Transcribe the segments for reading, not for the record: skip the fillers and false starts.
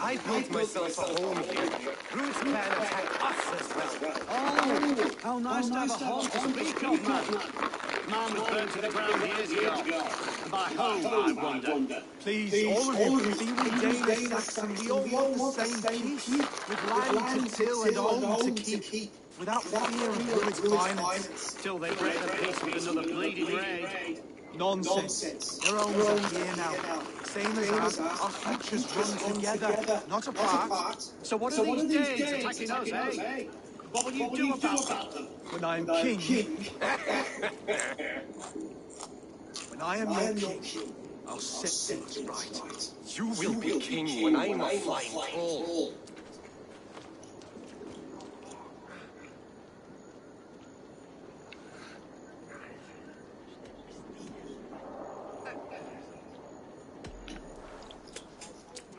I built myself a home here. Brutes can attack us as well. Oh, how nice to have a home to speak of, man. Mine was burned to the ground years ago. And by whom, I wonder? Please, all of you, be we Dane or Saxon, we all want the same peace. With land to till and home to keep. Without fear of Druid's violence. Till they break the peace with another bleeding raid. Nonsense. Their homes are here now. Same as ours. Our futures run together, not apart. So what are these Danes attacking us, eh? What will you do about them? When I am king... when I am your king, I'll set things right. You will be king when I'm a flying troll.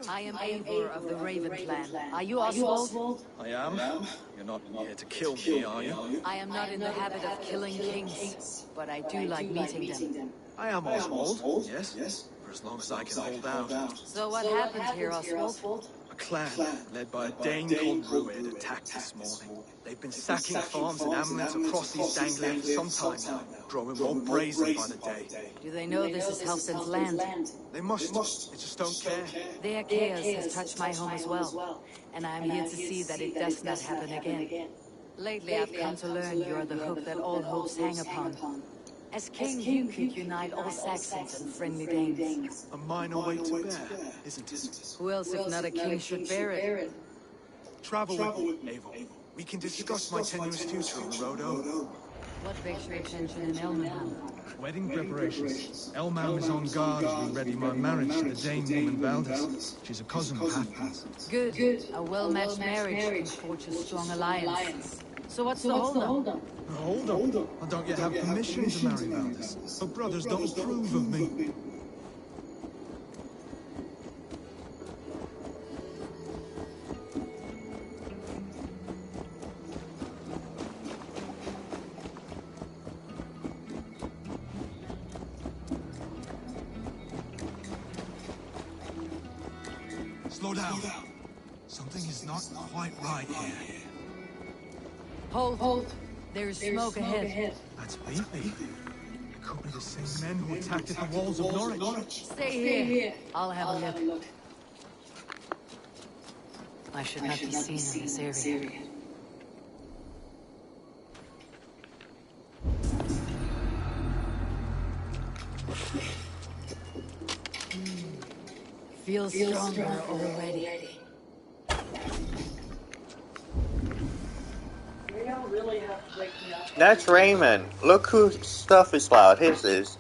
I am Eivor of the Raven clan. Are you Oswald? I am. You're not here to kill me, are you? I am not in the habit of killing kings, but I do like meeting them. I am Oswald, yes. For as long as I can hold out. So what happened here, Oswald? A clan, led by a Dane called Druid, attacked this morning. They've been sacking farms and hamlets across East Anglia for some time now, growing more brazen by the day. Do they know this is Halfdan's land? They must. They just don't care. Their chaos has touched my home as well, and I am here to see that it does not happen again. Lately I've come to learn you are the hope that all hopes hang upon. As king, you could unite all Saxons and friendly Danes. A minor weight to bear, isn't it? Who else, if not a king, should bear it? Travel with me, Eivor. We can discuss my tenuous future on the road over. What begs your attention in Elmenham? Wedding preparations. Elmam is on guard as we ready my marriage to the Dane woman Valdis. She's a cousin of Halfdan's. Good. A well-matched marriage can forge a strong alliance. So what's the hold-up? Hold up. I don't yet have permission to marry Valdis. Her brothers don't approve of me. Slow down. Something is not quite right here. Hold. There is smoke ahead. That's beefy. It could be the same men who attacked at the walls of Norwich. Stay here. I'll have a look. I should not be seen in this area. Feels stronger already. That's Raymond. Look whose stuff is loud. His is.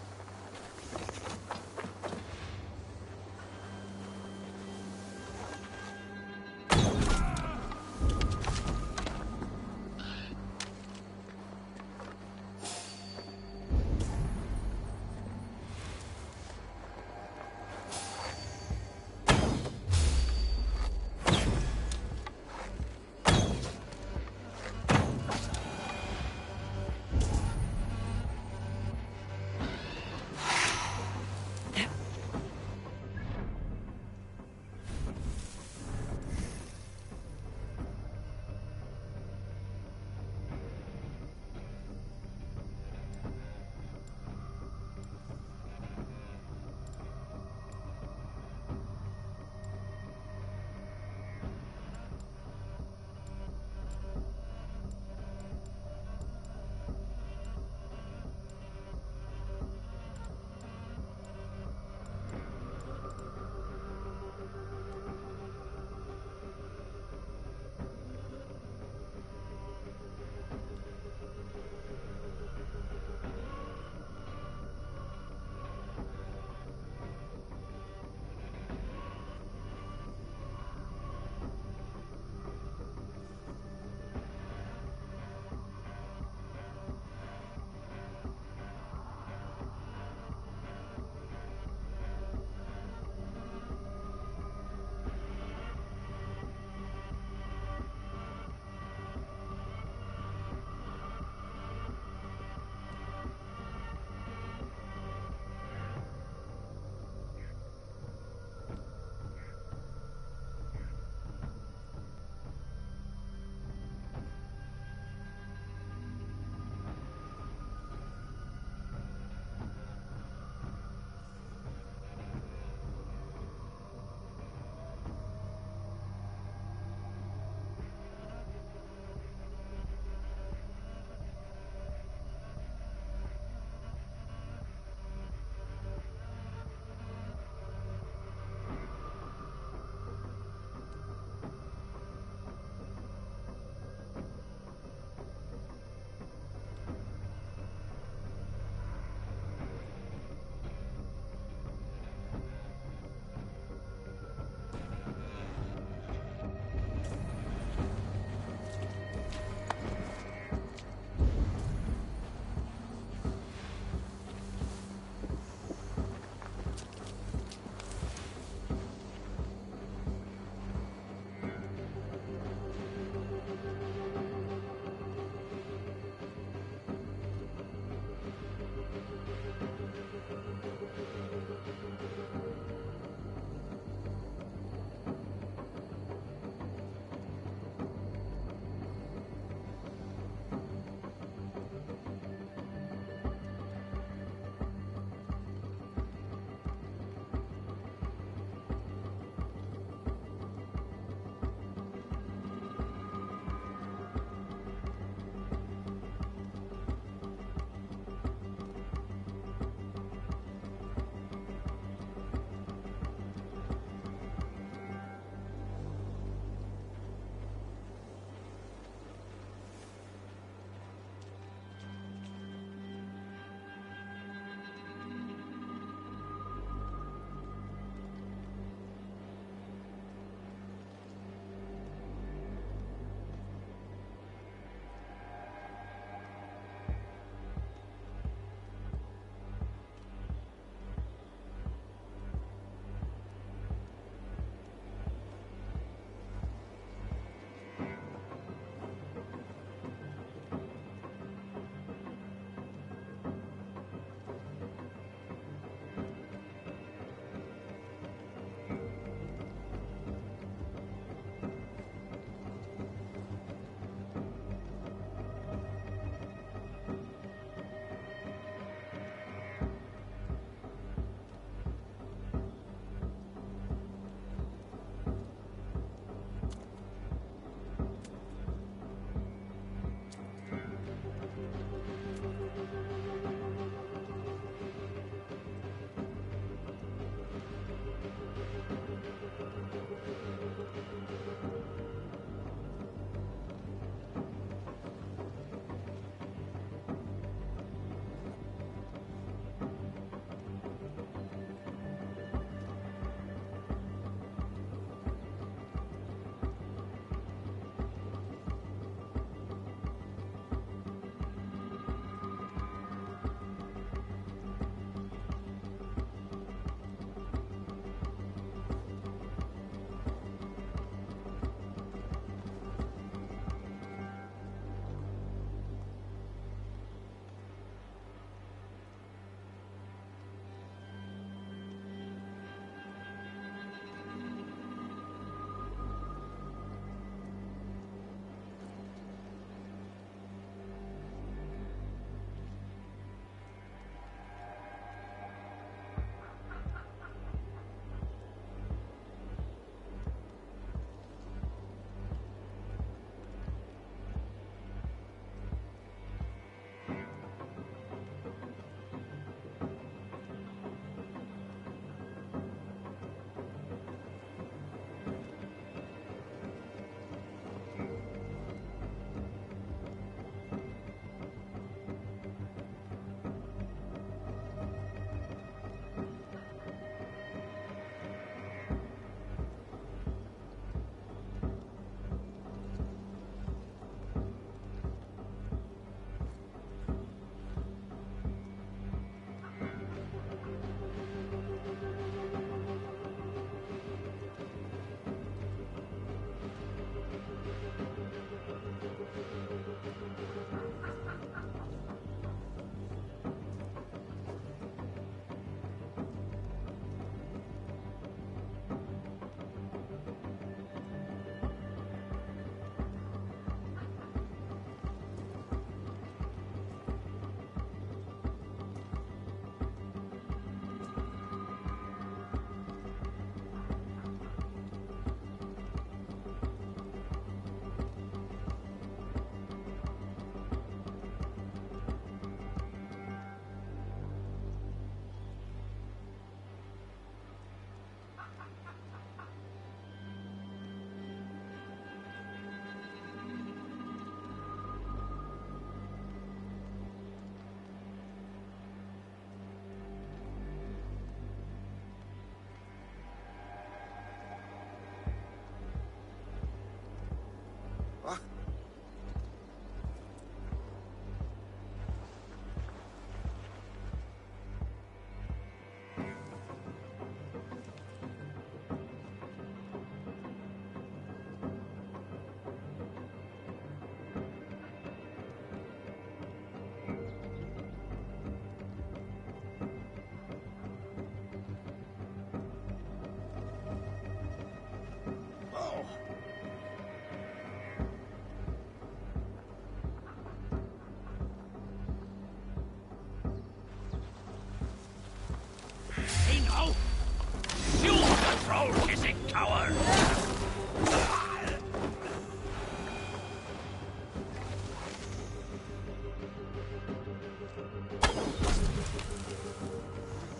coward!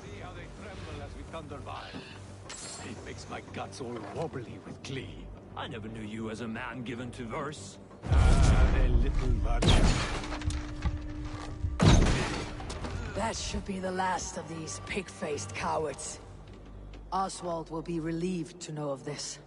See how they tremble as we thunder by. It makes my guts all wobbly with glee. I never knew you as a man given to verse. Ah, the little bugger. That should be the last of these pig-faced cowards. Oswald will be relieved to know of this.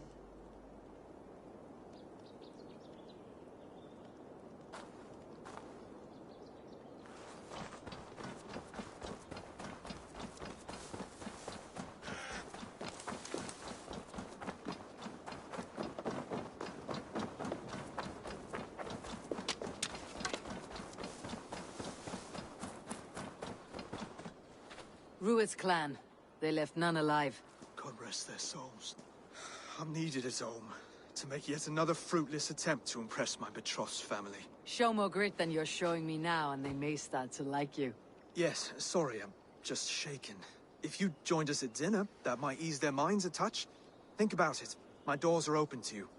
Rued's clan. They left none alive. God rest their souls. I'm needed at home to make yet another fruitless attempt to impress my betrothed's family. Show more grit than you're showing me now, and they may start to like you. Yes, sorry, I'm just shaken. If you joined us at dinner, that might ease their minds a touch. Think about it. My doors are open to you.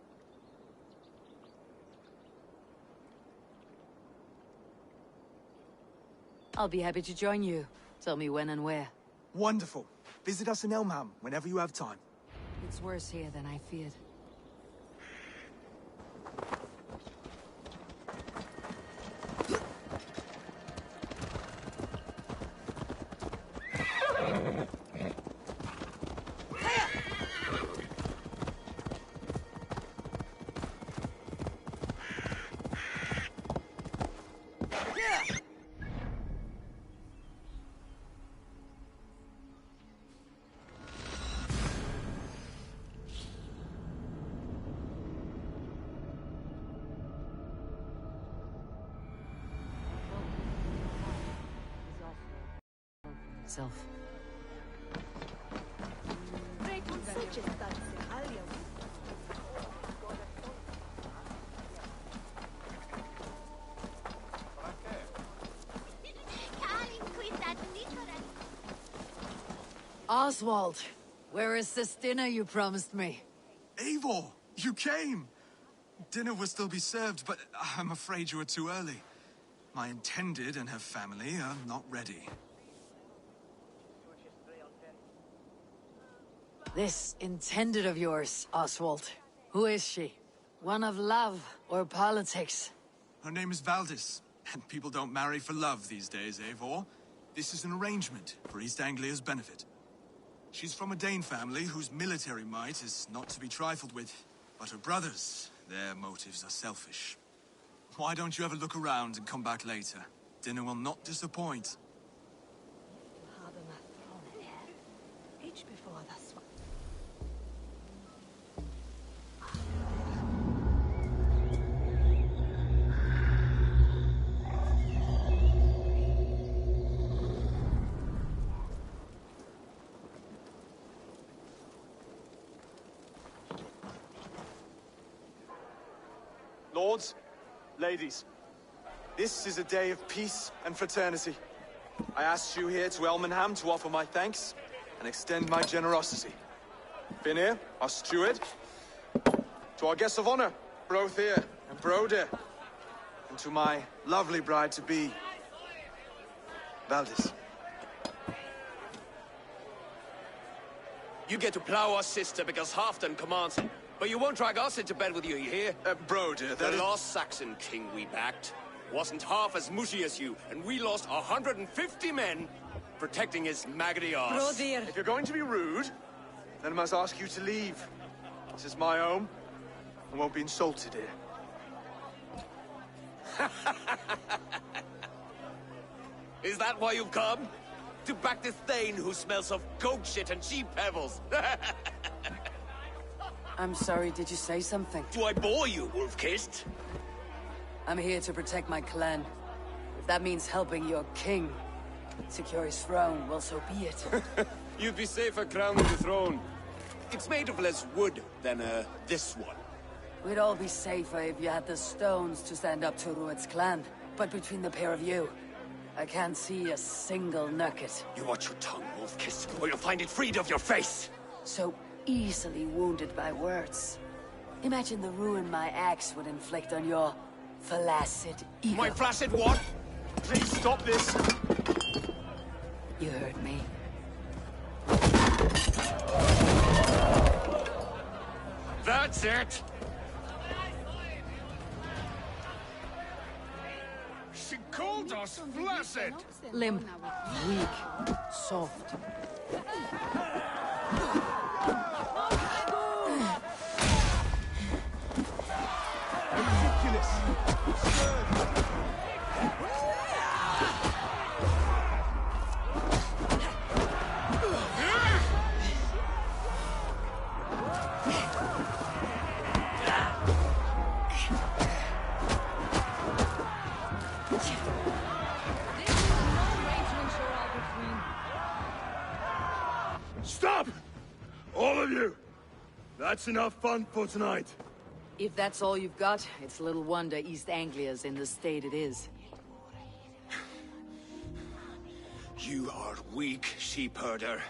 I'll be happy to join you. Tell me when and where. Wonderful. Visit us in Elmham whenever you have time. It's worse here than I feared. Self. Oswald, where is this dinner you promised me? Eivor, you came! Dinner will still be served, but I'm afraid you are too early. My intended and her family are not ready. This intended of yours, Oswald. Who is she? One of love or politics? Her name is Valdis, and people don't marry for love these days, Eivor. This is an arrangement for East Anglia's benefit. She's from a Dane family whose military might is not to be trifled with. But her brothers, their motives are selfish. Why don't you have a look around and come back later? Dinner will not disappoint. Lords, ladies, this is a day of peace and fraternity. I asked you here to Elmenham to offer my thanks and extend my generosity. Finir, our steward, to our guests of honor, Brothir and Brodir, and to my lovely bride-to-be, Valdis. You get to plow our sister because Halfdan commands it. But you won't drag us into bed with you hear? Brodir, The last Saxon king we backed wasn't half as mushy as you, and we lost 150 men protecting his maggoty arse. If you're going to be rude, then I must ask you to leave. This is my home. I won't be insulted here. Is that why you've come? To back this Thane who smells of goat shit and cheap pebbles? I'm sorry, did you say something? Do I bore you, wolf-kissed? I'm here to protect my clan. If that means helping your king secure his throne, well, so be it. You'd be safer crowning the throne. It's made of less wood than, this one. We'd all be safer if you had the stones to stand up to Rued's clan. But between the pair of you, I can't see a single nugget. You watch your tongue, wolf-kissed, or you'll find it freed of your face! So, easily wounded by words. Imagine the ruin my axe would inflict on your flaccid ego. My flaccid what? Please stop this! You heard me. That's it! She called us flaccid! Limp, weak, soft. Ridiculous! Absurd! Stop! All of you! That's enough fun for tonight. If that's all you've got, it's little wonder East Anglia's in the state it is. You are weak, sheep herder.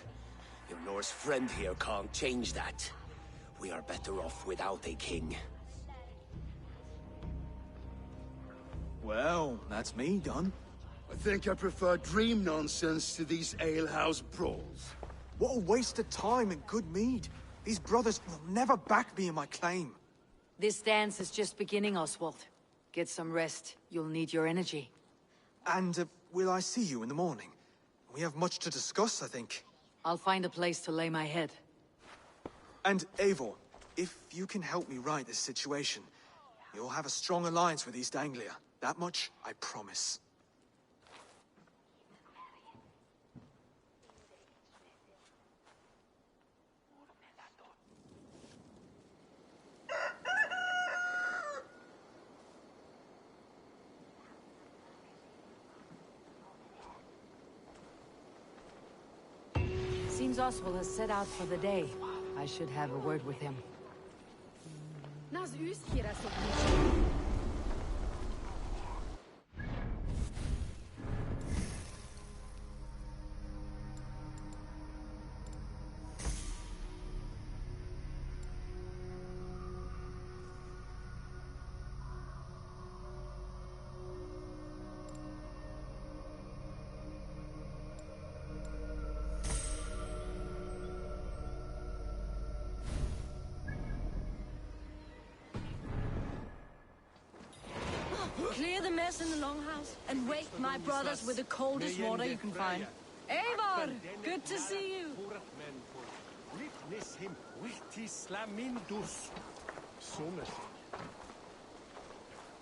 Your Norse friend here can't change that. We are better off without a king. Well, that's me done. I think I prefer dream nonsense to these alehouse brawls. What a waste of time and good mead. These brothers will never back me in my claim. This dance is just beginning, Oswald. Get some rest. You'll need your energy. And will I see you in the morning? We have much to discuss, I think. I'll find a place to lay my head. And Eivor, if you can help me right this situation, you'll have a strong alliance with East Anglia. That much, I promise. Seems Oswald has set out for the day. I should have a word with him. Clear the mess in the longhouse and wake my brothers with the coldest water you can find. Eivor, good to see you.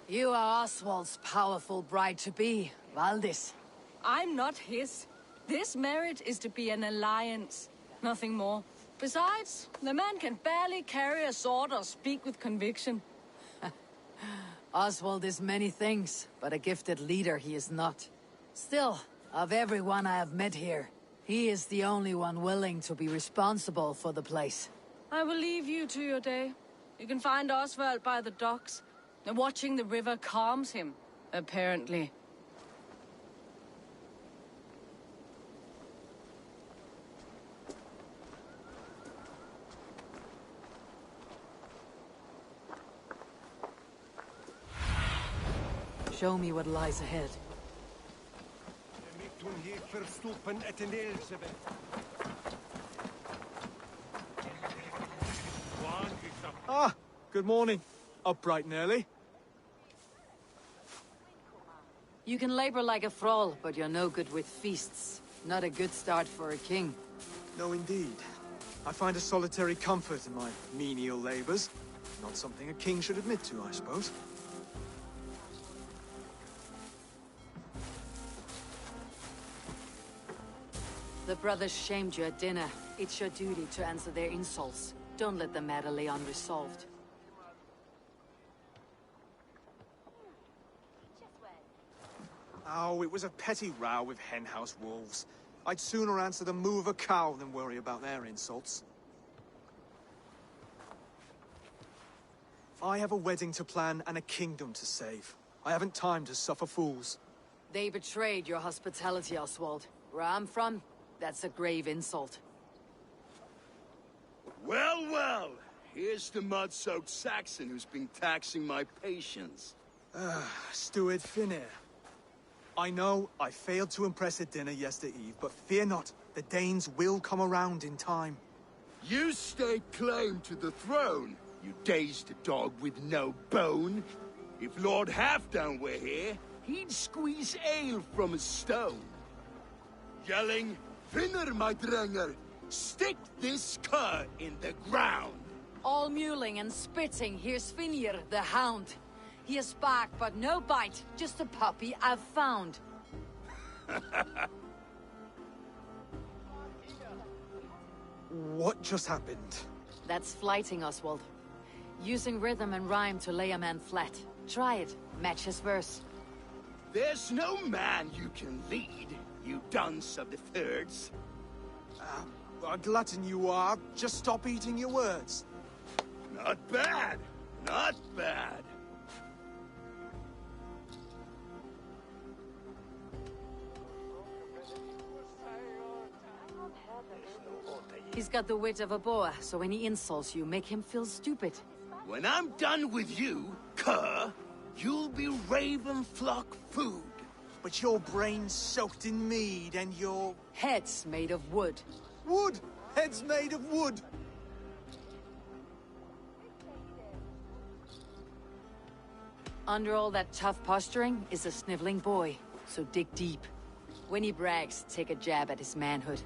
You are Oswald's powerful bride-to-be, Valdis. I'm not his. This marriage is to be an alliance, nothing more. Besides, the man can barely carry a sword or speak with conviction. Oswald is many things, but a gifted leader he is not. Still, of everyone I have met here, he is the only one willing to be responsible for the place. I will leave you to your day. You can find Oswald by the docks. Watching the river calms him, apparently. Show me what lies ahead. Ah, good morning. Up bright and early. You can labor like a thrall, but you're no good with feasts. Not a good start for a king. No, indeed. I find a solitary comfort in my menial labors. Not something a king should admit to, I suppose. The brothers shamed you at dinner. It's your duty to answer their insults. Don't let the matter lay unresolved. Oh, it was a petty row with henhouse wolves. I'd sooner answer the moo of a cow than worry about their insults. I have a wedding to plan and a kingdom to save. I haven't time to suffer fools. They betrayed your hospitality, Oswald. Where I'm from, that's a grave insult. Well, well. Here's the mud-soaked Saxon who's been taxing my patience. Steward Finir. I know I failed to impress at dinner yesterday eve, but fear not, the Danes will come around in time. You stake claim to the throne, you dazed dog with no bone. If Lord Halfdown were here, he'd squeeze ale from a stone. Yelling, Finner, my drenger, stick this cur in the ground. All mewling and spitting, here's Finir, the hound. He has bark, but no bite, just a puppy I've found. What just happened? That's flighting, Oswald. Using rhythm and rhyme to lay a man flat. Try it, match his verse. There's no man you can lead, you dunce of the thirds. A glutton you are. Just stop eating your words. Not bad, not bad. He's got the wit of a boa, so when he insults you, make him feel stupid. When I'm done with you, cur, you'll be raven flock food. But your brain's soaked in mead and your... Head's made of wood. Wood! Head's made of wood! Under all that tough posturing is a sniveling boy, so dig deep. When he brags, take a jab at his manhood.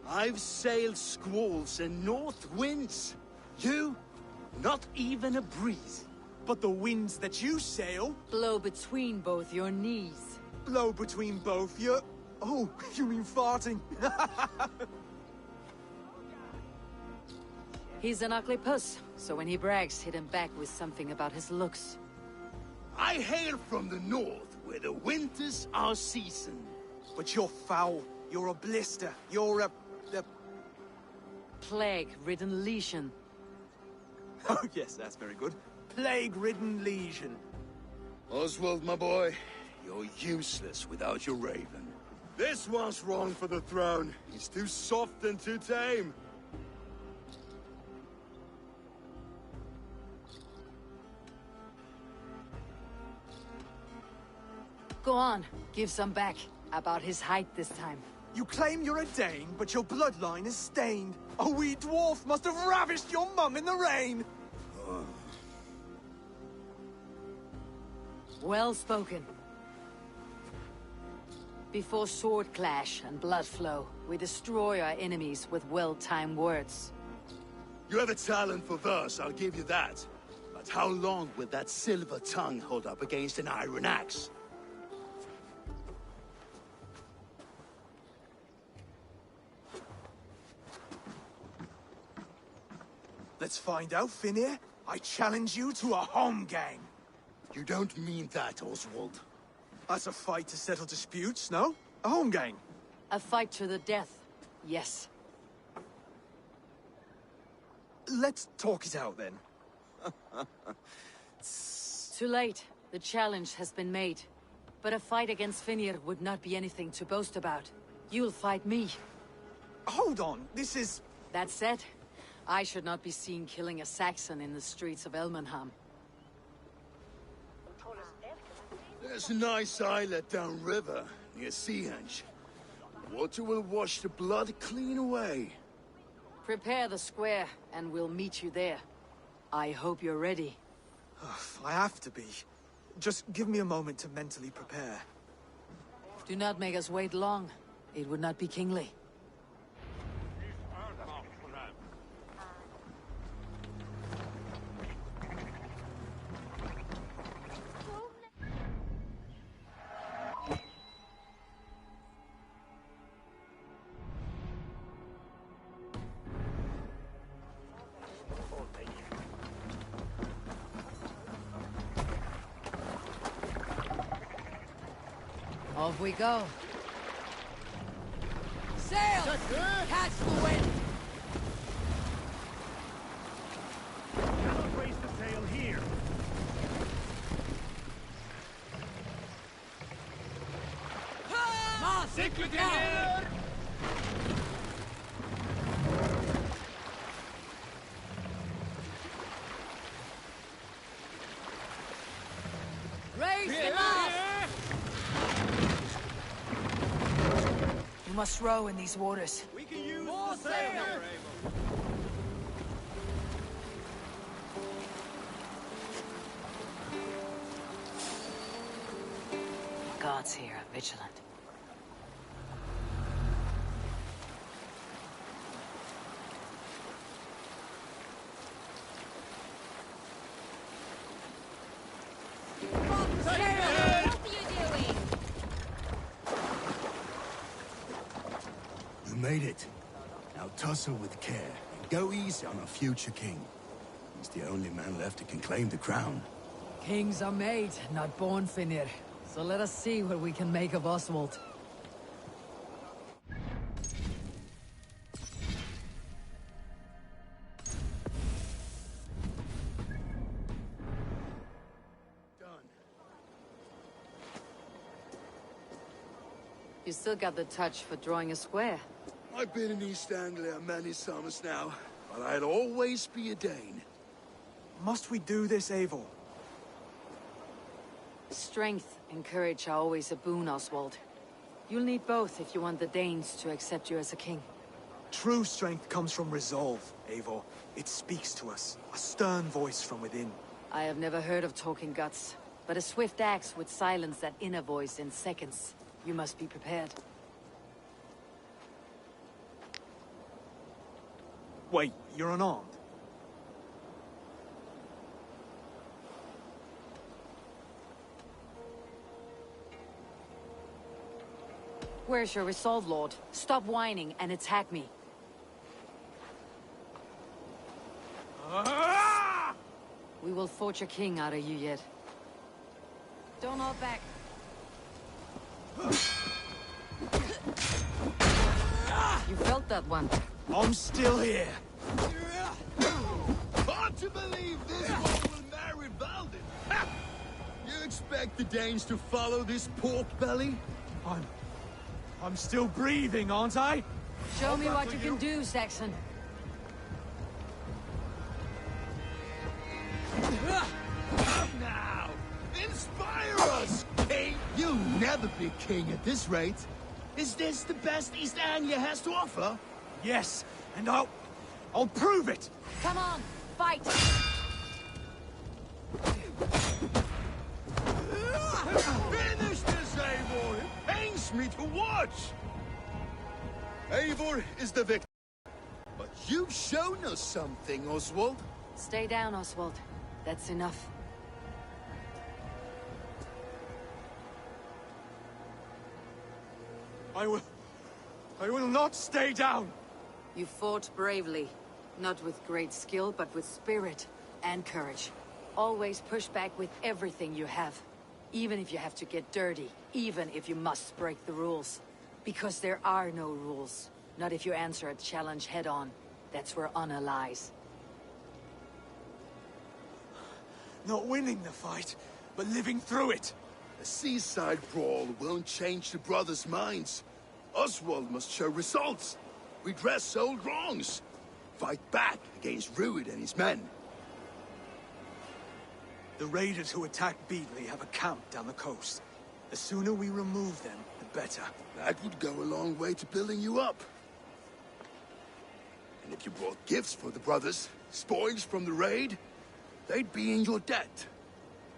I've sailed squalls and north winds. You, not even a breeze. But the winds that you sail... Blow between both your knees. Blow between both your... Oh, you mean farting? He's an ugly puss, so when he brags, hit him back with something about his looks. I hail from the north, where the winters are seasoned. But you're foul. You're a blister. You're a... Plague-ridden lesion. Oh, yes, that's very good. Plague-ridden lesion. Oswald, my boy, you're useless without your raven. This one's wrong for the throne. He's too soft and too tame. Go on, give some back. About his height this time. You claim you're a Dane, but your bloodline is stained. A wee dwarf must have ravished your mum in the rain! Well spoken. Before sword clash and blood flow, we destroy our enemies with well-timed words. You have a talent for verse, I'll give you that. But how long will that silver tongue hold up against an iron axe? Let's find out, Finir. I challenge you to a home gang. You don't mean that, Oswald. That's a fight to settle disputes, no? A home gang. A fight to the death, yes. Let's talk it out, then. Too late. The challenge has been made. But a fight against Finir would not be anything to boast about. You'll fight me. Hold on, this is... That said, I should not be seen killing a Saxon in the streets of Elmenham. There's a nice islet downriver, near Seahenge. Water will wash the blood clean away. Prepare the square, and we'll meet you there. I hope you're ready. I have to be. Just give me a moment to mentally prepare. Do not make us wait long. It would not be kingly. Off we go. Sail! Catch the wind! Cannot raise the sail here. We must row in these waters. We can use the sail! The gods here are vigilant. You made it. Now tussle with care and go easy on our future king. He's the only man left who can claim the crown. Kings are made, not born, Finir. So let us see what we can make of Oswald. You still got the touch for drawing a square. I've been in East Anglia many summers now, but I'll always be a Dane. Must we do this, Eivor? Strength and courage are always a boon, Oswald. You'll need both if you want the Danes to accept you as a king. True strength comes from resolve, Eivor. It speaks to us, a stern voice from within. I have never heard of talking guts, but a swift axe would silence that inner voice in seconds. You must be prepared. Wait, you're unarmed? Where's your resolve, Lord? Stop whining and attack me. We will forge a king out of you yet. Don't hold back. You felt that one. I'm still here. Hard to believe this one will marry Valdin. Ha! You expect the Danes to follow this pork belly? I'm still breathing, aren't I? Show me what you can do, Saxon. Now, inspire us, king! You'll never be king at this rate. Is this the best East Anglia has to offer? Yes, and I'll prove it! Come on, fight! Finish this, Eivor! It pains me to watch! Eivor is the victor. But you've shown us something, Oswald. Stay down, Oswald. That's enough. I will not stay down! You fought bravely. Not with great skill, but with spirit and courage. Always push back with everything you have. Even if you have to get dirty. Even if you must break the rules. Because there are no rules. Not if you answer a challenge head-on. That's where honor lies. Not winning the fight, but living through it. A seaside brawl won't change the brothers' minds. Oswald must show results. Redress old wrongs. Fight back against Rued and his men. The raiders who attacked Beatley have a camp down the coast. The sooner we remove them, the better. That would go a long way to building you up. And if you brought gifts for the brothers, spoils from the raid, they'd be in your debt.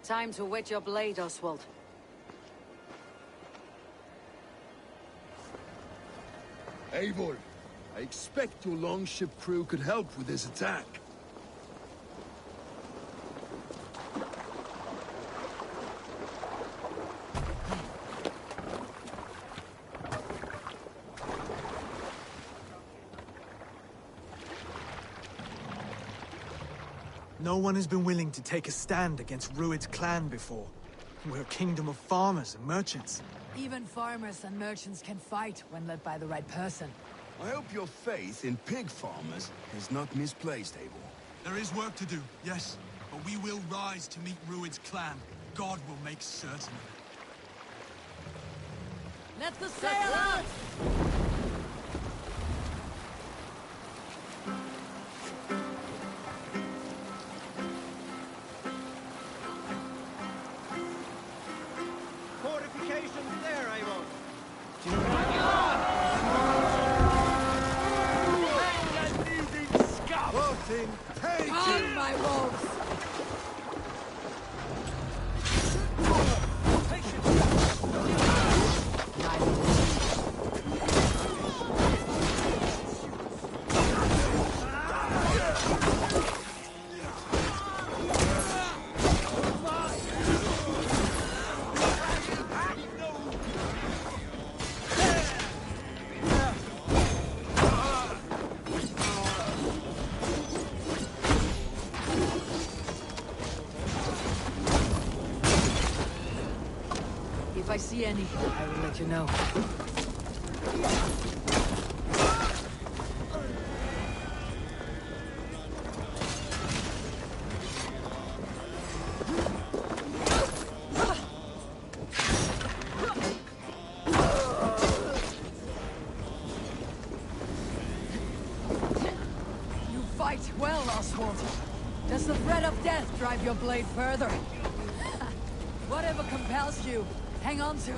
Time to whet your blade, Oswald. Eivor, I expect your longship crew could help with this attack. No one has been willing to take a stand against Rued's clan before. We're a kingdom of farmers and merchants. Even farmers and merchants can fight when led by the right person. I hope your faith in pig farmers is not misplaced, Eivor. There is work to do, yes. But we will rise to meet Rued's clan. God will make certain of it. Let the sail out! Fortifications there, Eivor. see any, I will let you know. You fight well, Oswald. Does the threat of death drive your blade further? Whatever compels you, hang on to it.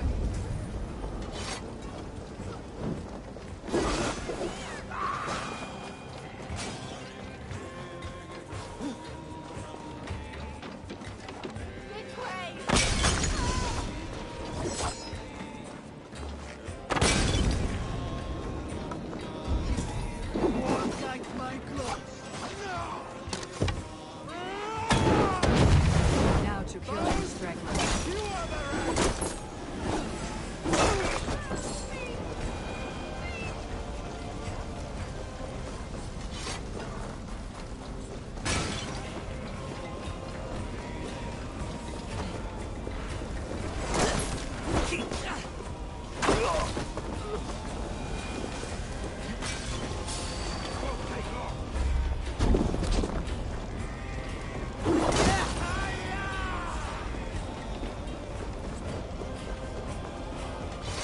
Now to kill these stragglers.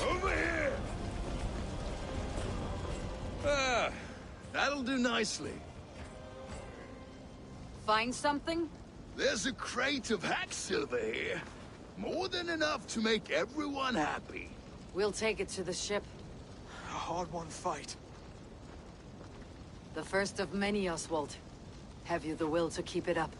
Over here! That'll do nicely. Find something? There's a crate of hack silver here. More than enough to make everyone happy. We'll take it to the ship. A hard-won fight. The first of many, Oswald. Have you the will to keep it up?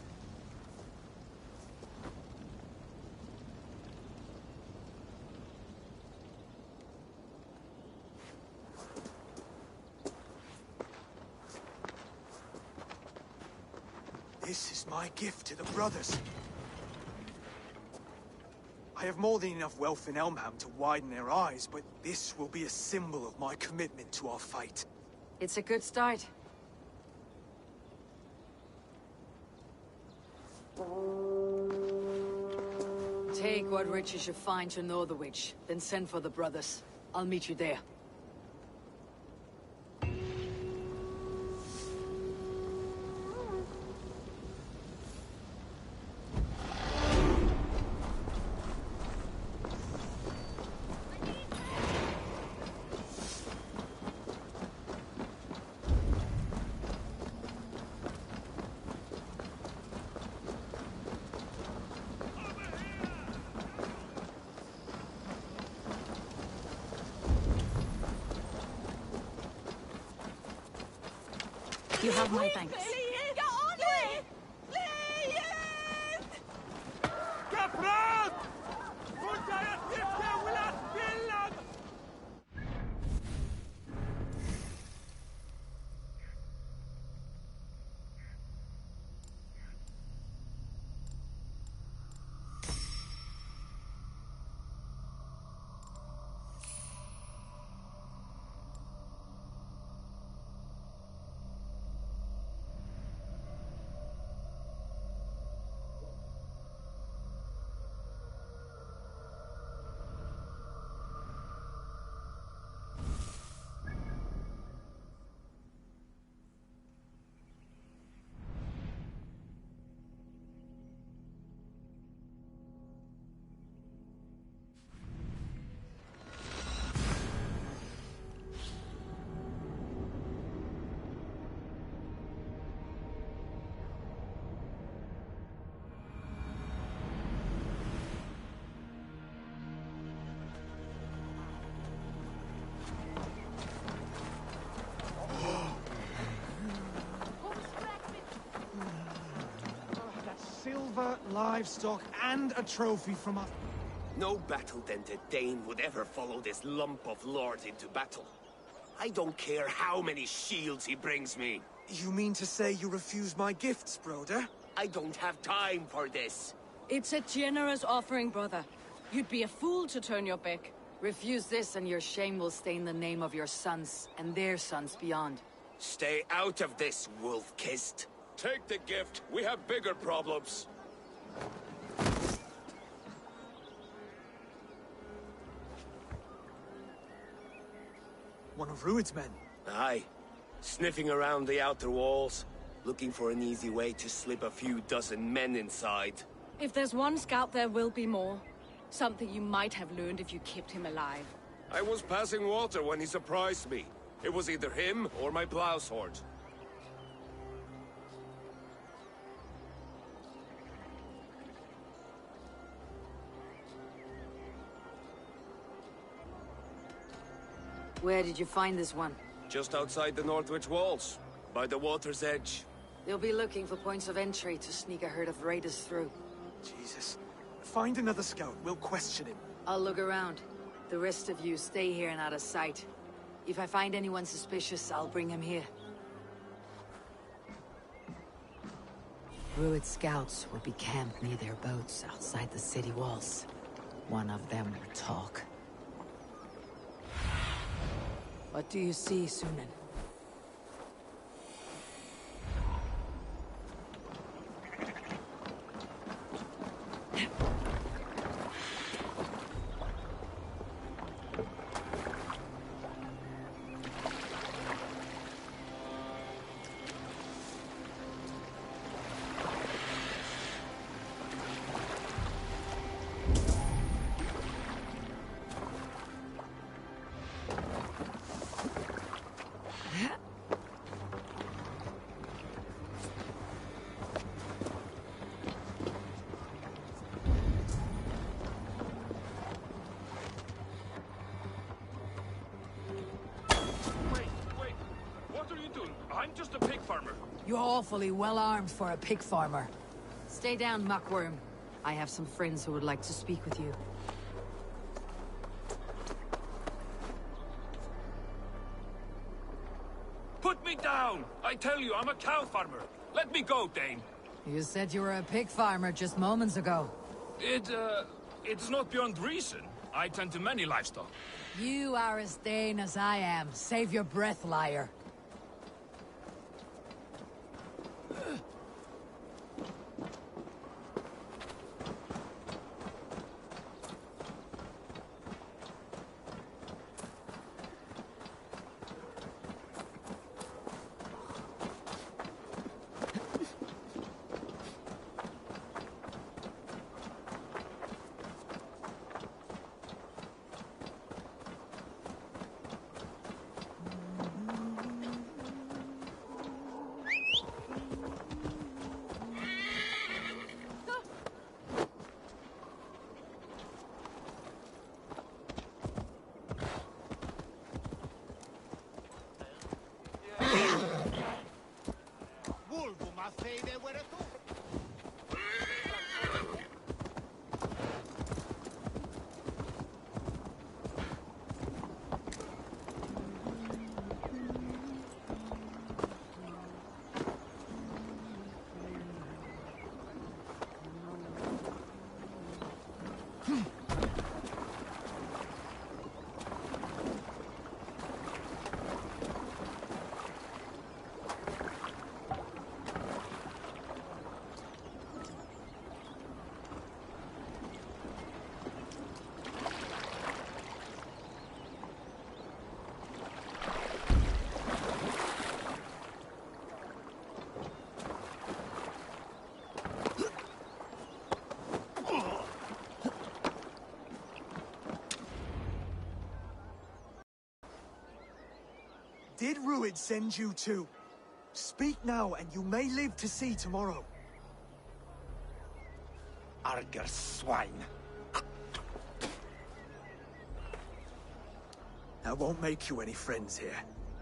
This is my gift to the brothers. I have more than enough wealth in Elmham to widen their eyes, but this will be a symbol of my commitment to our fight. It's a good start. Take what riches you find to Northwich, then send for the brothers. I'll meet you there. You have my thanks. Silver, livestock, and a trophy from us. No battle then the Dane would ever follow this lump of lord into battle. I don't care how many shields he brings me. You mean to say you refuse my gifts, Broder? I don't have time for this. It's a generous offering, brother. You'd be a fool to turn your back. Refuse this and your shame will stain the name of your sons and their sons beyond. Stay out of this, wolf-kissed. Take the gift. We have bigger problems. One of Rued's men. Aye. Sniffing around the outer walls, looking for an easy way to slip a few dozen men inside. If there's one scout, there will be more. Something you might have learned if you kept him alive. I was passing water when he surprised me. It was either him or my plow sword. Where did you find this one? Just outside the Northwich walls, by the water's edge. They'll be looking for points of entry to sneak a herd of raiders through. Jesus. Find another scout. We'll question him. I'll look around. The rest of you stay here and out of sight. If I find anyone suspicious, I'll bring him here. Rued scouts will be camped near their boats outside the city walls. One of them will talk. What do you see, Sunan? I'm just a pig farmer. You're awfully well-armed for a pig farmer. Stay down, muckworm. I have some friends who would like to speak with you. Put me down! I tell you, I'm a cow farmer. Let me go, Dane. You said you were a pig farmer just moments ago. It's not beyond reason. I tend to many livestock. You are as Dane as I am. Save your breath, liar. Did Rued send you too? Speak now, and you may live to see tomorrow. Arger swine. That won't make you any friends here.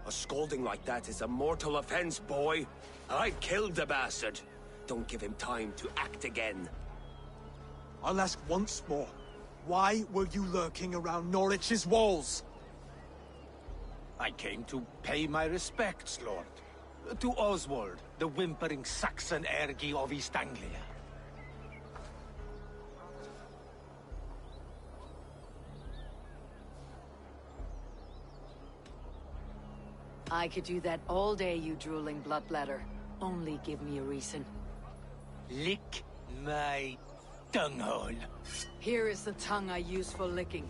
A scolding like that is a mortal offense, boy. I killed the bastard. Don't give him time to act again. I'll ask once more. Why were you lurking around Norwich's walls? I came to pay my respects, Lord. To Oswald, the whimpering Saxon ergi of East Anglia. I could do that all day, you drooling bloodbladder. Only give me a reason. Lick my tonguehole. Here is the tongue I use for licking.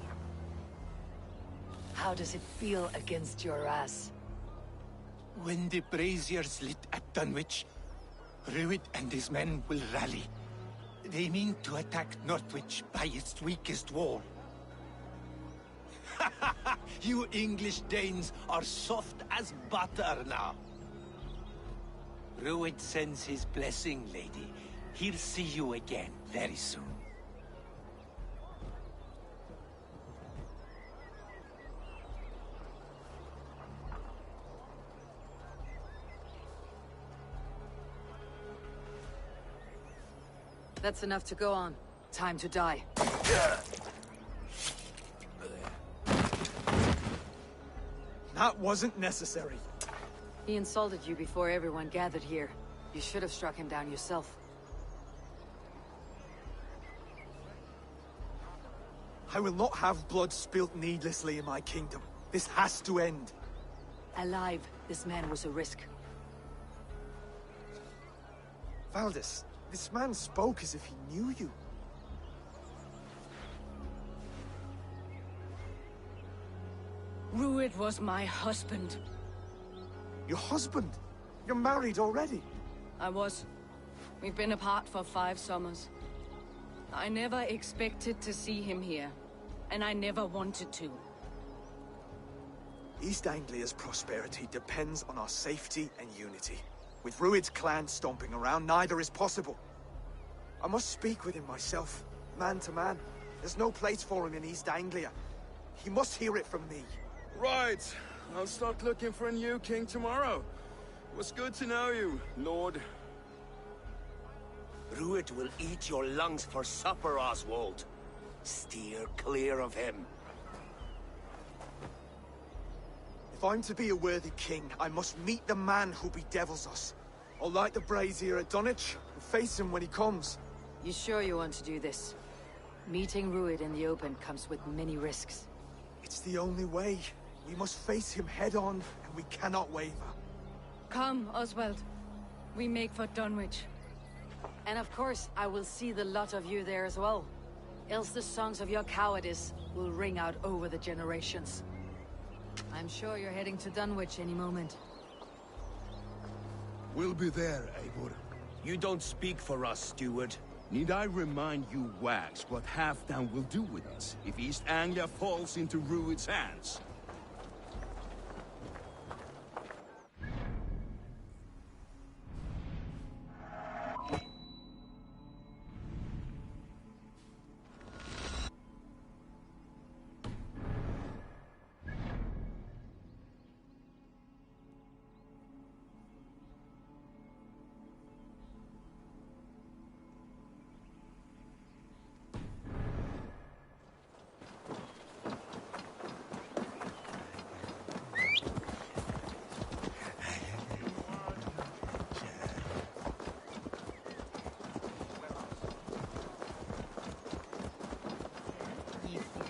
How does it feel against your ass? When the braziers lit at Dunwich, Rued and his men will rally. They mean to attack Northwich by its weakest wall. You English Danes are soft as butter now. Rued sends his blessing, lady. He'll see you again very soon. That's enough to go on. Time to die. That wasn't necessary. He insulted you before everyone gathered here. You should have struck him down yourself. I will not have blood spilt needlessly in my kingdom. This has to end. Alive, this man was a risk. Valdis, this man spoke as if he knew you. Rued was my husband. Your husband? You're married already? I was. We've been apart for 5 summers. I never expected to see him here, and I never wanted to. East Anglia's prosperity depends on our safety and unity. With Rued's clan stomping around, neither is possible. I must speak with him myself, man to man. There's no place for him in East Anglia. He must hear it from me. Right. I'll start looking for a new king tomorrow. It was good to know you, Lord. Rued will eat your lungs for supper, Oswald. Steer clear of him. If I'm to be a worthy king, I must meet the man who bedevils us. I'll light the brazier at Dunwich and face him when he comes. You sure you want to do this? Meeting Rued in the open comes with many risks. It's the only way. We must face him head-on, and we cannot waver. Come, Oswald. We make for Dunwich. And of course, I will see the lot of you there as well. Else the songs of your cowardice will ring out over the generations. I'm sure you're heading to Dunwich any moment. We'll be there, Eivor. You don't speak for us, steward. Need I remind you, Wags, what Halfdan will do with us if East Anglia falls into Rued's hands?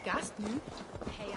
Gast nu? Hey,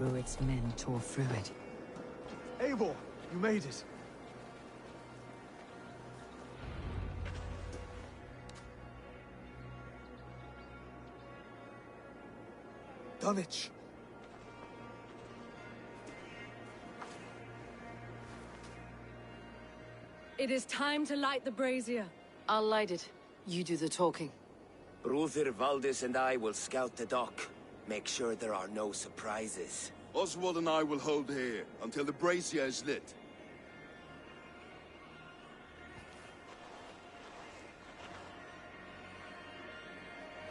Rued's men tore through it. Eivor, you made it. Dunwich. It is time to light the brazier. I'll light it. You do the talking. Brother Valdis and I will scout the dock. Make sure there are no surprises. Oswald and I will hold here until the brazier is lit.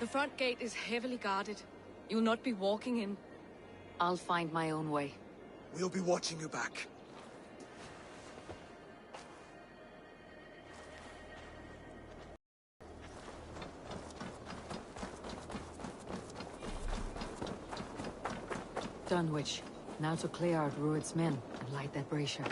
The front gate is heavily guarded. You'll not be walking in. I'll find my own way. We'll be watching you back. Dunwich. Now to clear out Rued's men and light that brazier.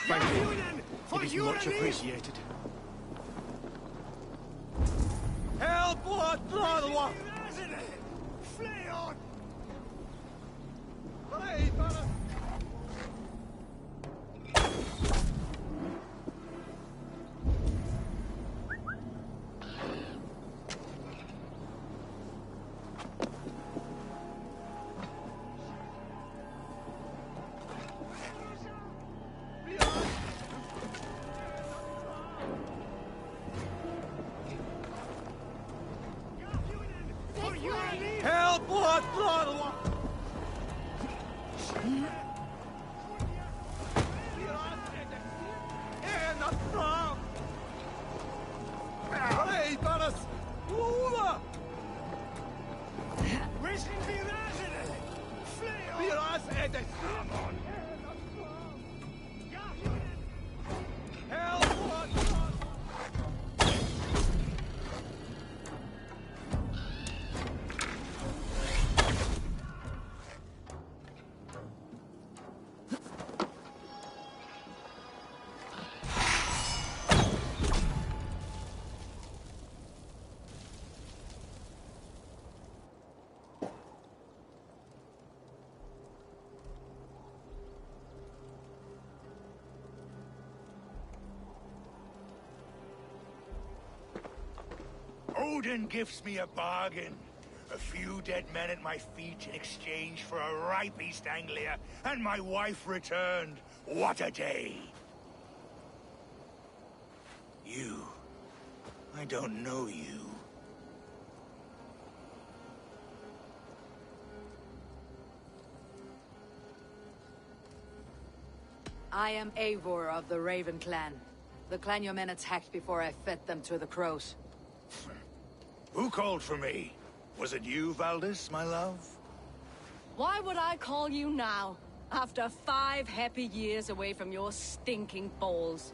Thank you. It is much appreciated. Help! Blood! Blood! Flee on! Flee, brother! Odin gives me a bargain. A few dead men at my feet in exchange for a ripe East Anglia, and my wife returned. What a day! You. I don't know you. I am Eivor of the Raven clan. The clan your men attacked before I fed them to the crows. Who called for me? Was it you, Valdis, my love? Why would I call you now, after 5 happy years away from your stinking balls?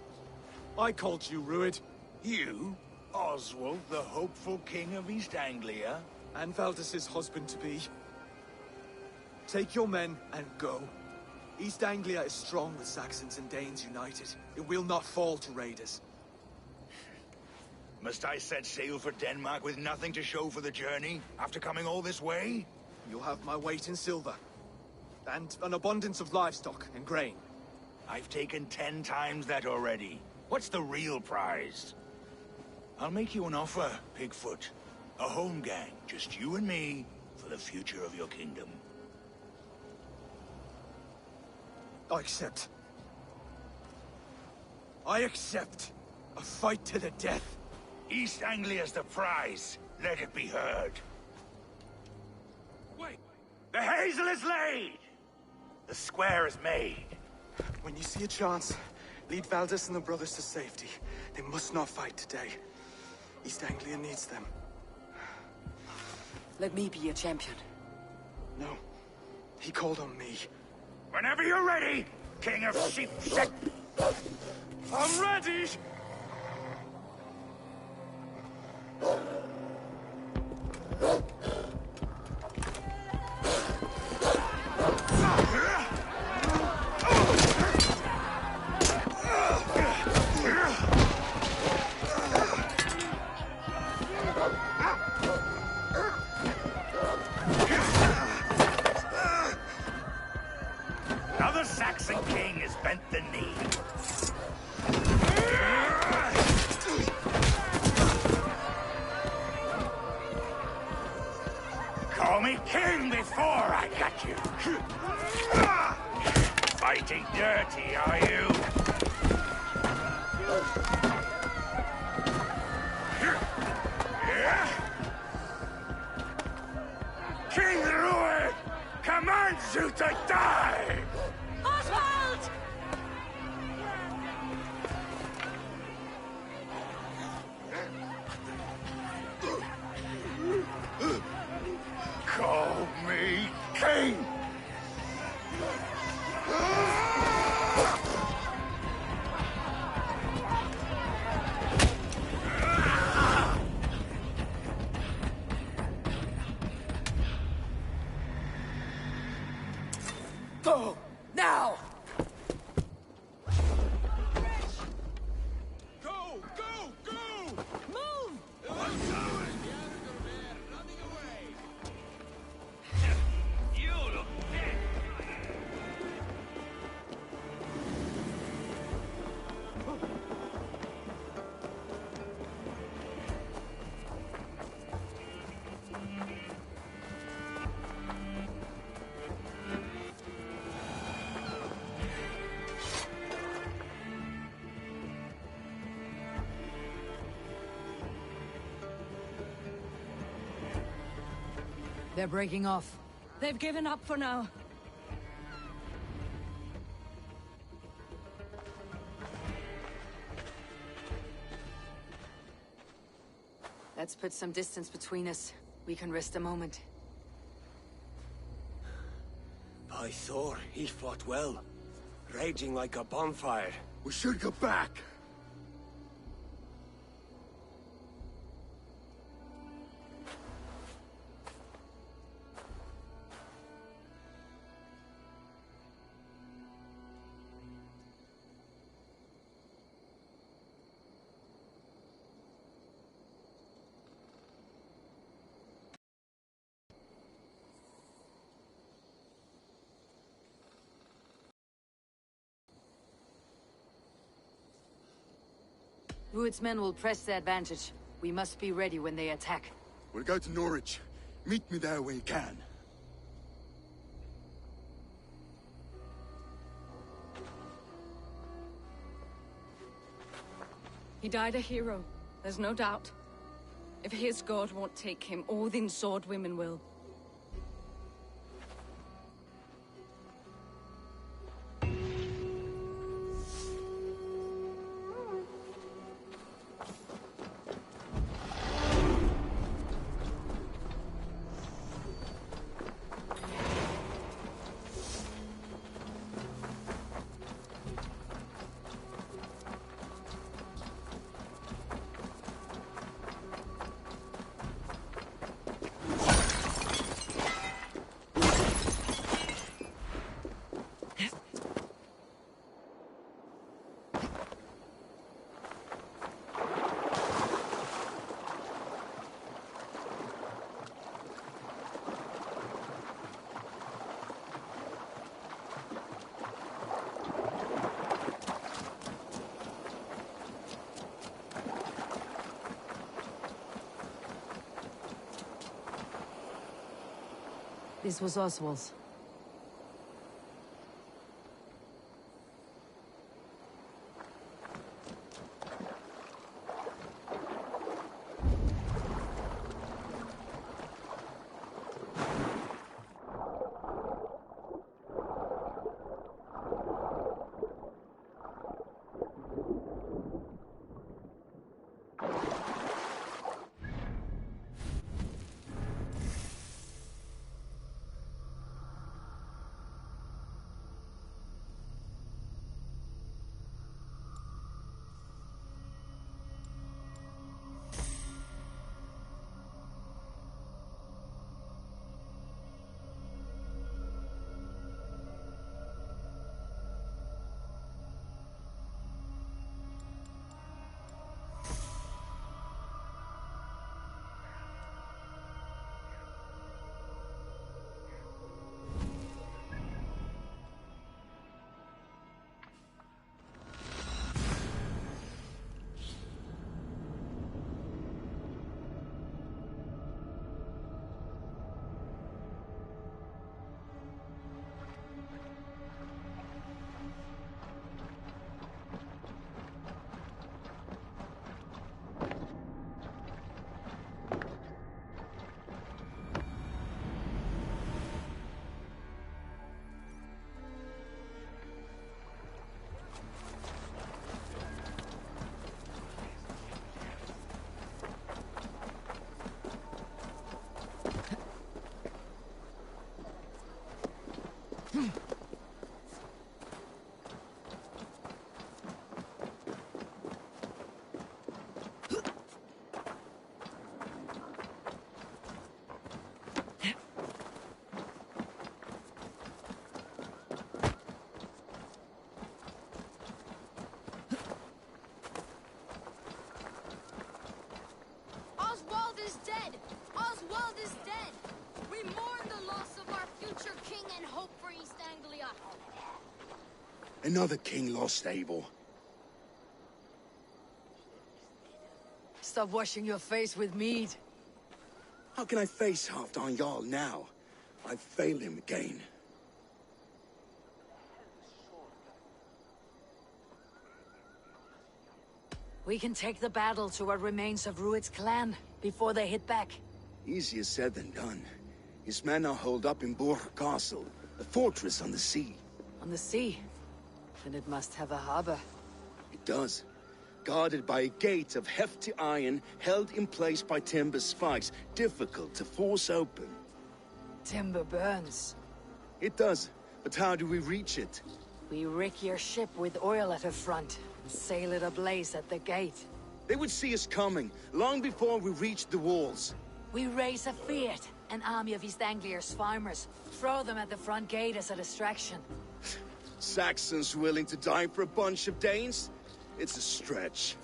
I called you, Rued. You? Oswald, the hopeful king of East Anglia? And Valdis's husband-to-be. Take your men and go. East Anglia is strong with Saxons and Danes united. It will not fall to raiders. Must I set sail for Denmark with nothing to show for the journey, after coming all this way? You'll have my weight in silver. And an abundance of livestock and grain. I've taken 10 times that already. What's the real prize? I'll make you an offer, Pigfoot. A home gang, just you and me, for the future of your kingdom. I accept. I accept. A fight to the death. East Anglia's the prize. Let it be heard. Wait! The hazel is laid! The square is made. When you see a chance, lead Valdis and the brothers to safety. They must not fight today. East Anglia needs them. Let me be your champion. No. He called on me. Whenever you're ready, King of Sheep Set. I'm ready! Now the Saxon king has bent the knee. Call me king before I got you. Fighting dirty, are you? King Rued commands you to die! Oswald! Call me king! Go! Now! Go! Go! Go! Move! They're breaking off. They've given up for now. Let's put some distance between us. We can rest a moment. By Thor, he fought well. Raging like a bonfire. We should go back. Rued's men will press the advantage. We must be ready when they attack. We'll go to Norwich. Meet me there when you can. He died a hero, there's no doubt. If his god won't take him, Odin's sword women will. This was Oswald's. Oswald is dead! Oswald is dead! We mourn the loss of our future king and hope for East Anglia. Another king lost, Abel. Stop washing your face with mead. How can I face Halfdan Jarl now? I've failed him again. We can take the battle to what remains of Rued's clan before they hit back. Easier said than done. His men are holed up in Borg Castle, a fortress on the sea. On the sea? Then it must have a harbor. It does. Guarded by a gate of hefty iron, held in place by timber spikes, difficult to force open. Timber burns. It does, but how do we reach it? We rig your ship with oil at her front, and sail it ablaze at the gate. They would see us coming, long before we reached the walls. We raise a Fiat, an army of East Anglia's farmers. Throw them at the front gate as a distraction. Saxons willing to die for a bunch of Danes? It's a stretch.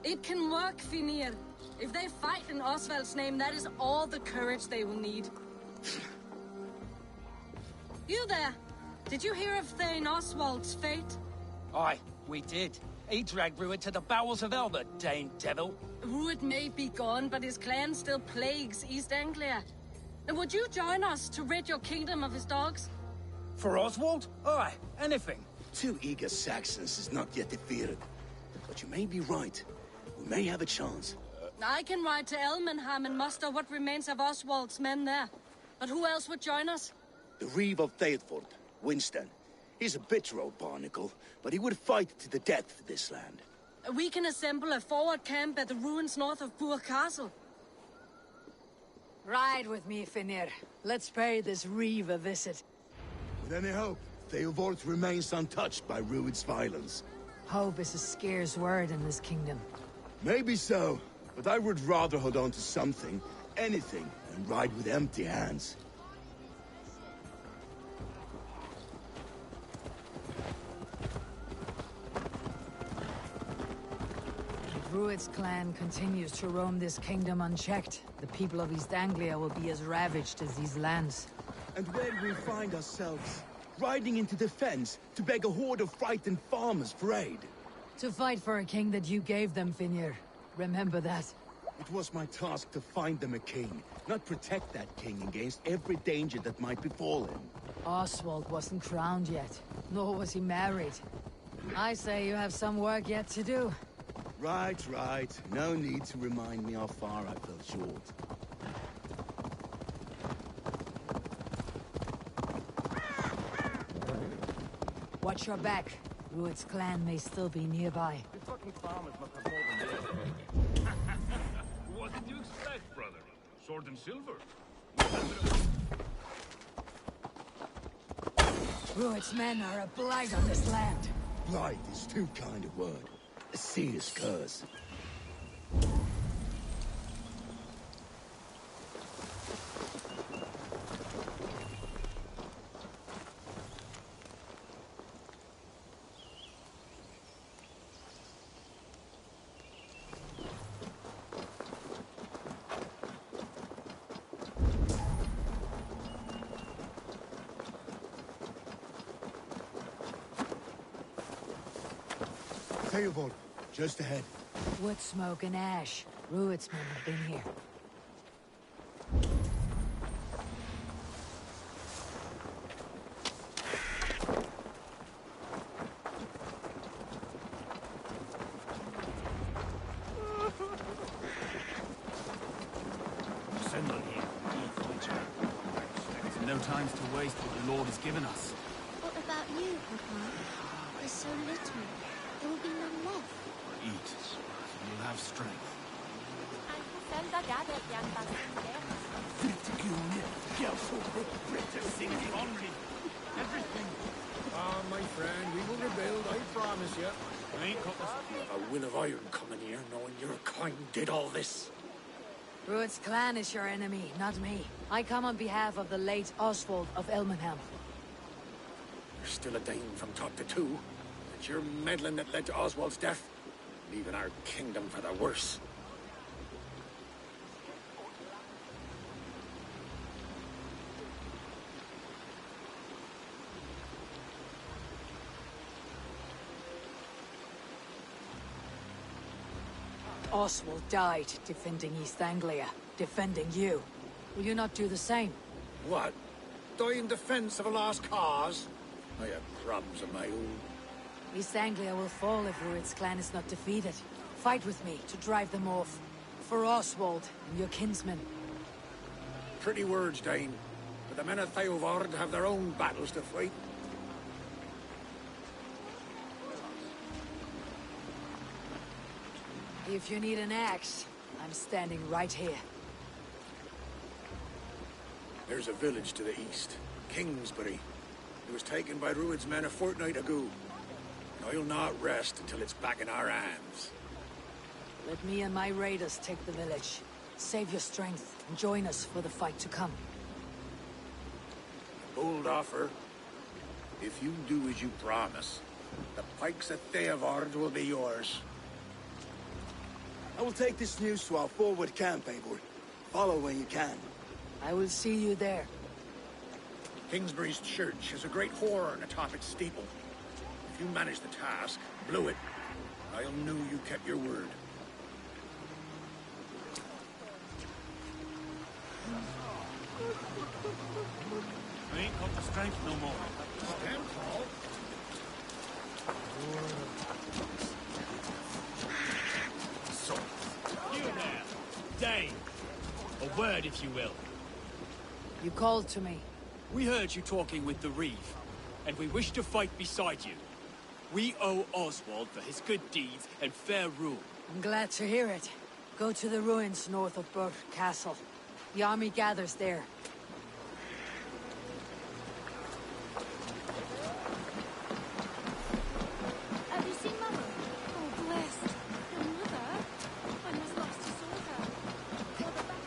It can work, Finir. If they fight in Oswald's name, that is all the courage they will need. You there! Did you hear of Thane Oswald's fate? Aye, we did. He dragged Rued to the bowels of hell, the Dane devil. Rued may be gone, but his clan still plagues East Anglia. And would you join us to rid your kingdom of his dogs? For Oswald? Aye, anything. 2 eager Saxons is not yet defeated. But you may be right. We may have a chance. I can ride to Elmenham and muster what remains of Oswald's men there. But who else would join us? The Reeve of Thetford, Winston. He's a bitter old barnacle, but he would fight to the death for this land. We can assemble a forward camp at the ruins north of Bur Castle. Ride with me, Finir. Let's pay this Reeve a visit. With any hope, Theodort remains untouched by Rued's violence. Hope is a scarce word in this kingdom. Maybe so, but I would rather hold on to something, anything, than ride with empty hands. If Rued's clan continues to roam this kingdom unchecked, the people of East Anglia will be as ravaged as these lands. And where do we find ourselves? Riding into defense to beg a horde of frightened farmers for aid. To fight for a king that you gave them, Finir. Remember that. It was my task to find them a king, not protect that king against every danger that might befall him. Oswald wasn't crowned yet, nor was he married. I say you have some work yet to do. Right, right. No need to remind me how far I fell short. Watch your back. Rued's clan may still be nearby. The fucking farmers must have more than this. What did you expect, brother? Sword and silver? Rued's men are a blight on this land. Blight is too kind a word. A serious curse. Theobald, just ahead. Wood smoke and ash. Rued's men have been here. Send on here. There's no time to waste what the Lord has given us. What about you, Papa? There's so little. There will be none left. Eat, and you'll have strength. Ah, my friend, we will rebuild, I promise you. I ain't got this. A will of iron coming here, knowing your kind did all this. Rued's clan is your enemy, not me. I come on behalf of the late Oswald of Elmenham. There's still a Dane from top to two. It's your meddling that led to Oswald's death, leaving our kingdom for the worse. Oswald died defending East Anglia, defending you. Will you not do the same? What? Die in defense of a lost cause? I have problems of my own. East Anglia will fall if Rued's clan is not defeated. Fight with me to drive them off. For Oswald and your kinsmen. Pretty words, Dane. But the men of Theodord have their own battles to fight. If you need an axe, I'm standing right here. There's a village to the east, Kingsbury. It was taken by Rued's men a fortnight ago. And I'll not rest until it's back in our hands. Let me and my raiders take the village. Save your strength and join us for the fight to come. Bold offer. If you do as you promise, the pikes at Theodord will be yours. I will take this news to our forward camp, Eivor. Follow when you can. I will see you there. Kingsbury's church has a great horn atop its steeple. If you manage the task, blow it. I'll know you kept your word. I ain't got the strength no more. Stand tall. So, you there, Dane. A word, if you will. You called to me. We heard you talking with the Reeve, and we wish to fight beside you. We owe Oswald for his good deeds and fair rule. I'm glad to hear it. Go to the ruins north of Burke Castle. The army gathers there. Have you seen Mother? Oh, blessed. Your mother? I must lost to saw her. Father back.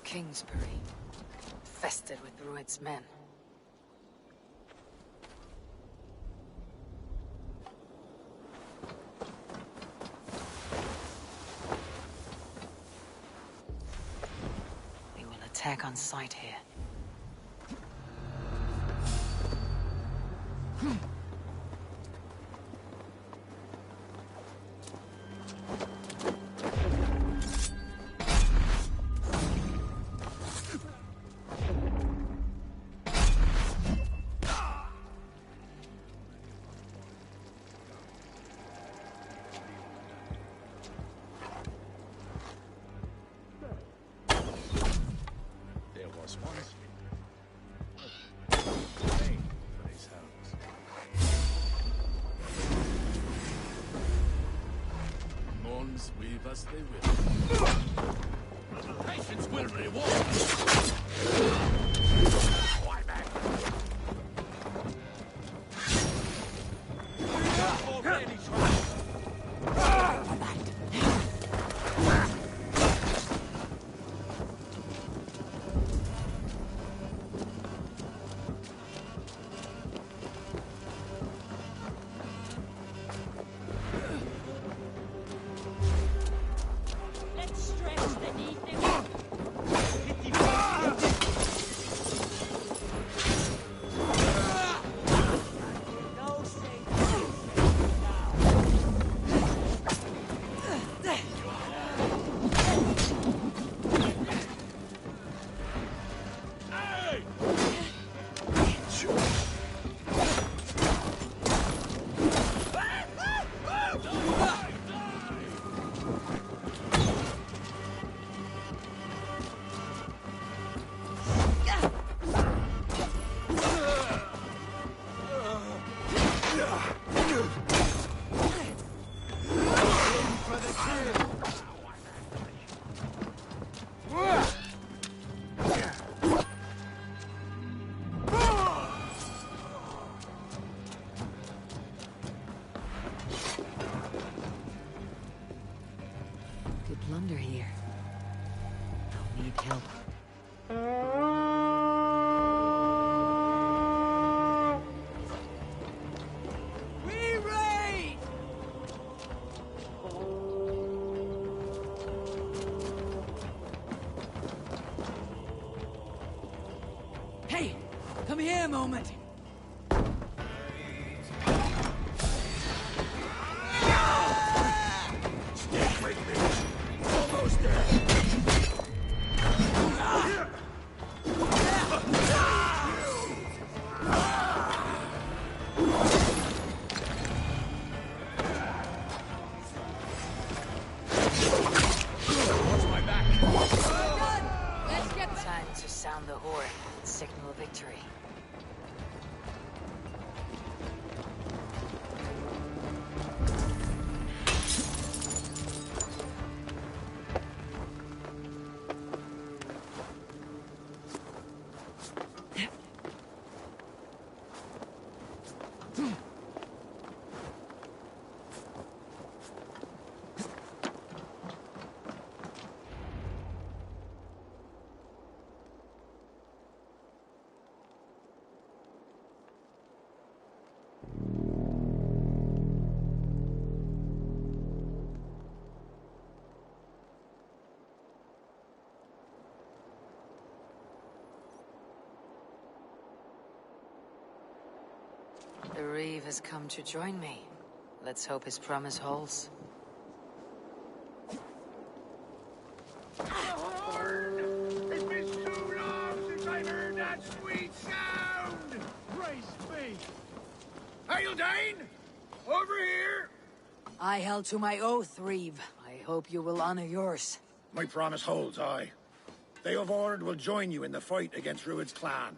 Kingsbury, infested with Rued's men. They will attack on sight here. There was once a name for these hounds. Mons weave as they will. Patience will reward. Why back? Already tried. Let's stretch the need. Could blunder here. I'll need help. We raid! Hey, come here a moment. Stick with me. Almost there. Reeve has come to join me. Let's hope his promise holds. It's been so long since I've heard that sweet sound! Praise be! Haildane! Over here! I held to my oath, Reeve. I hope you will honor yours. My promise holds, aye. Theodord will join you in the fight against Rued's clan.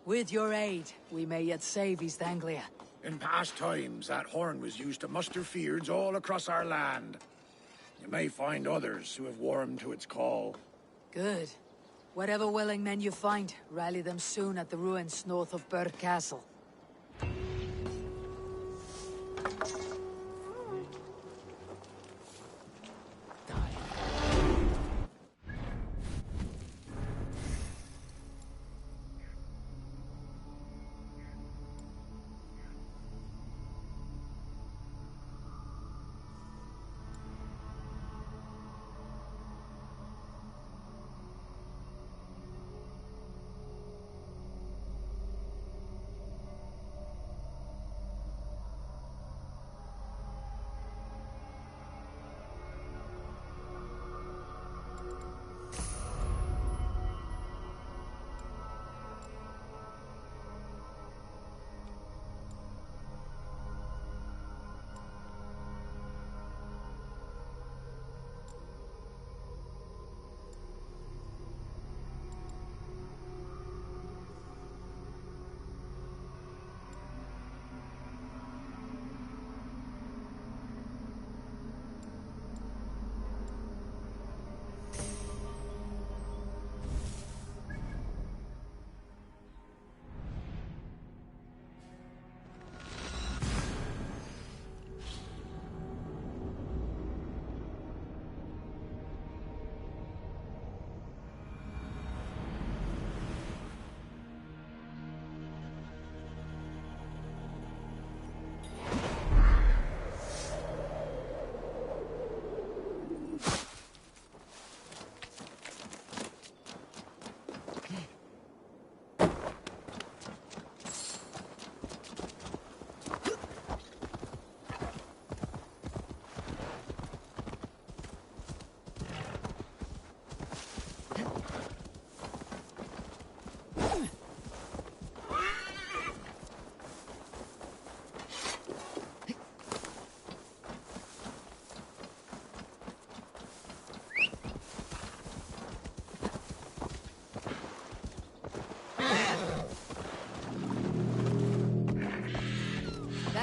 With your aid, we may yet save East Anglia. In past times, that horn was used to muster fyrds all across our land. You may find others who have warmed to its call. Good. Whatever willing men you find, rally them soon at the ruins north of Burr Castle.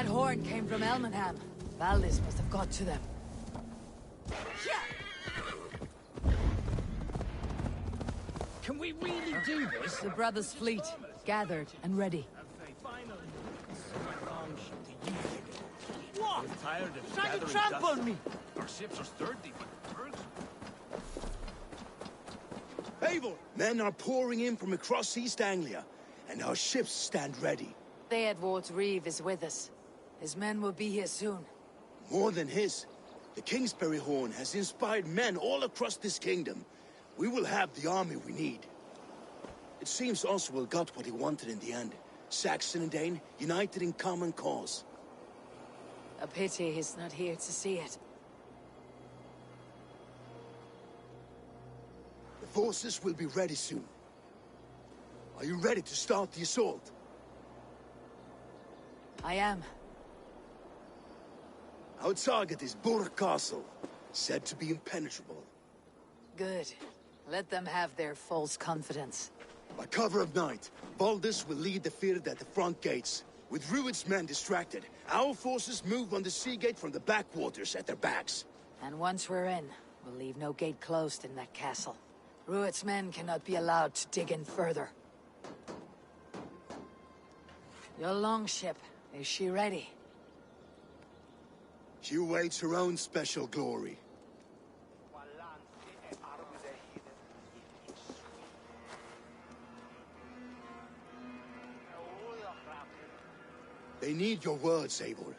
That horn came from Elmenham. Valdis must have got to them. Can we really do this? The brothers' fleet, gathered and ready. What? I'm tired of Trying to gathering trample dust. me! Our ships are sturdy, but birds. Eivor! Men are pouring in from across East Anglia, and our ships stand ready. Theodward's Reeve is with us. His men will be here soon. More than his. The Kingsbury Horn has inspired men all across this kingdom. We will have the army we need. It seems Oswald got what he wanted in the end. Saxon and Dane united in common cause. A pity he's not here to see it. The forces will be ready soon. Are you ready to start the assault? I am. Our target is Burr Castle, said to be impenetrable. Good. Let them have their false confidence. By cover of night, Valdis will lead the Fyrd at the front gates. With Rued's men distracted, our forces move on the sea gate from the backwaters at their backs. And once we're in, we'll leave no gate closed in that castle. Rued's men cannot be allowed to dig in further. Your longship, is she ready? She awaits her own special glory. They need your words, Eivor.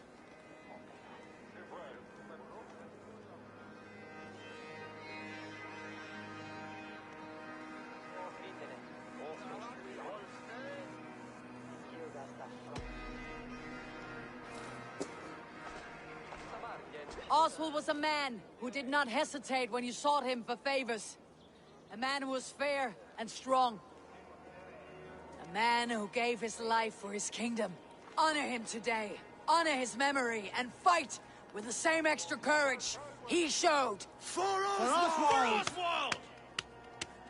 Oswald was a man who did not hesitate when you sought him for favors. A man who was fair and strong. A man who gave his life for his kingdom. Honor him today. Honor his memory and fight with the same extra courage he showed. For Oswald!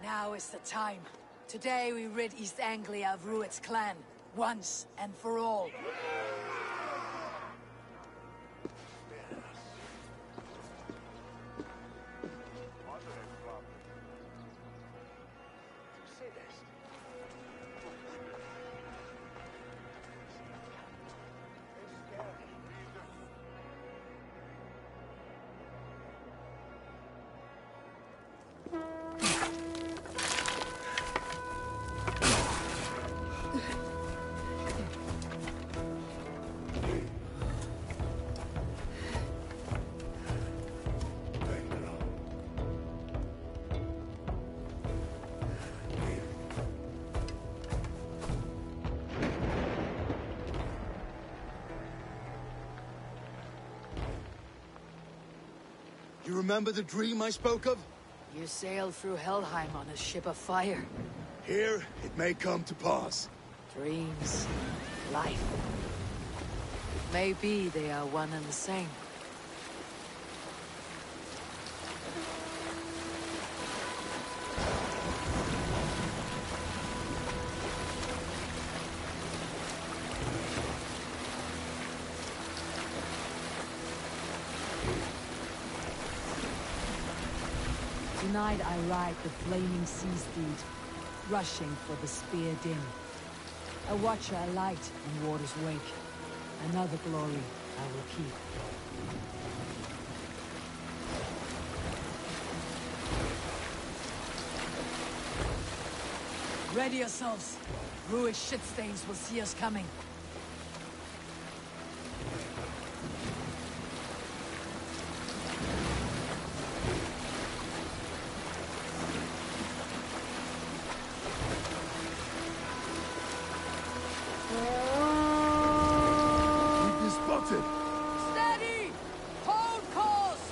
Now is the time. Today we rid East Anglia of Rued's clan, once and for all. You remember the dream I spoke of? You sailed through Helheim on a ship of fire. Here, it may come to pass. Dreams, life. Maybe they are one and the same. Tonight I ride the flaming sea steed, rushing for the spear dim. A watcher alight in water's wake. Another glory I will keep. Ready yourselves. Ruined shitstains will see us coming. Steady! Hold course!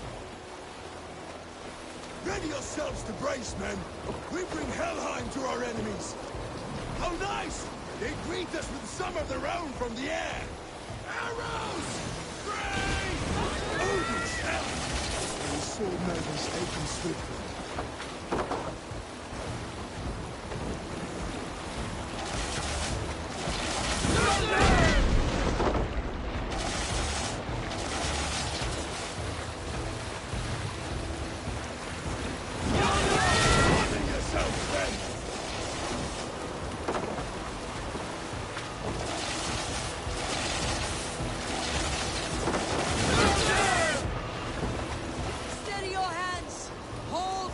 Ready yourselves to brace, men. We bring Helheim to our enemies. How nice! They greet us with some of their own from the air. Arrows! Great! Odin's help! The sword nobles taken swiftly. Steady your hands! Hold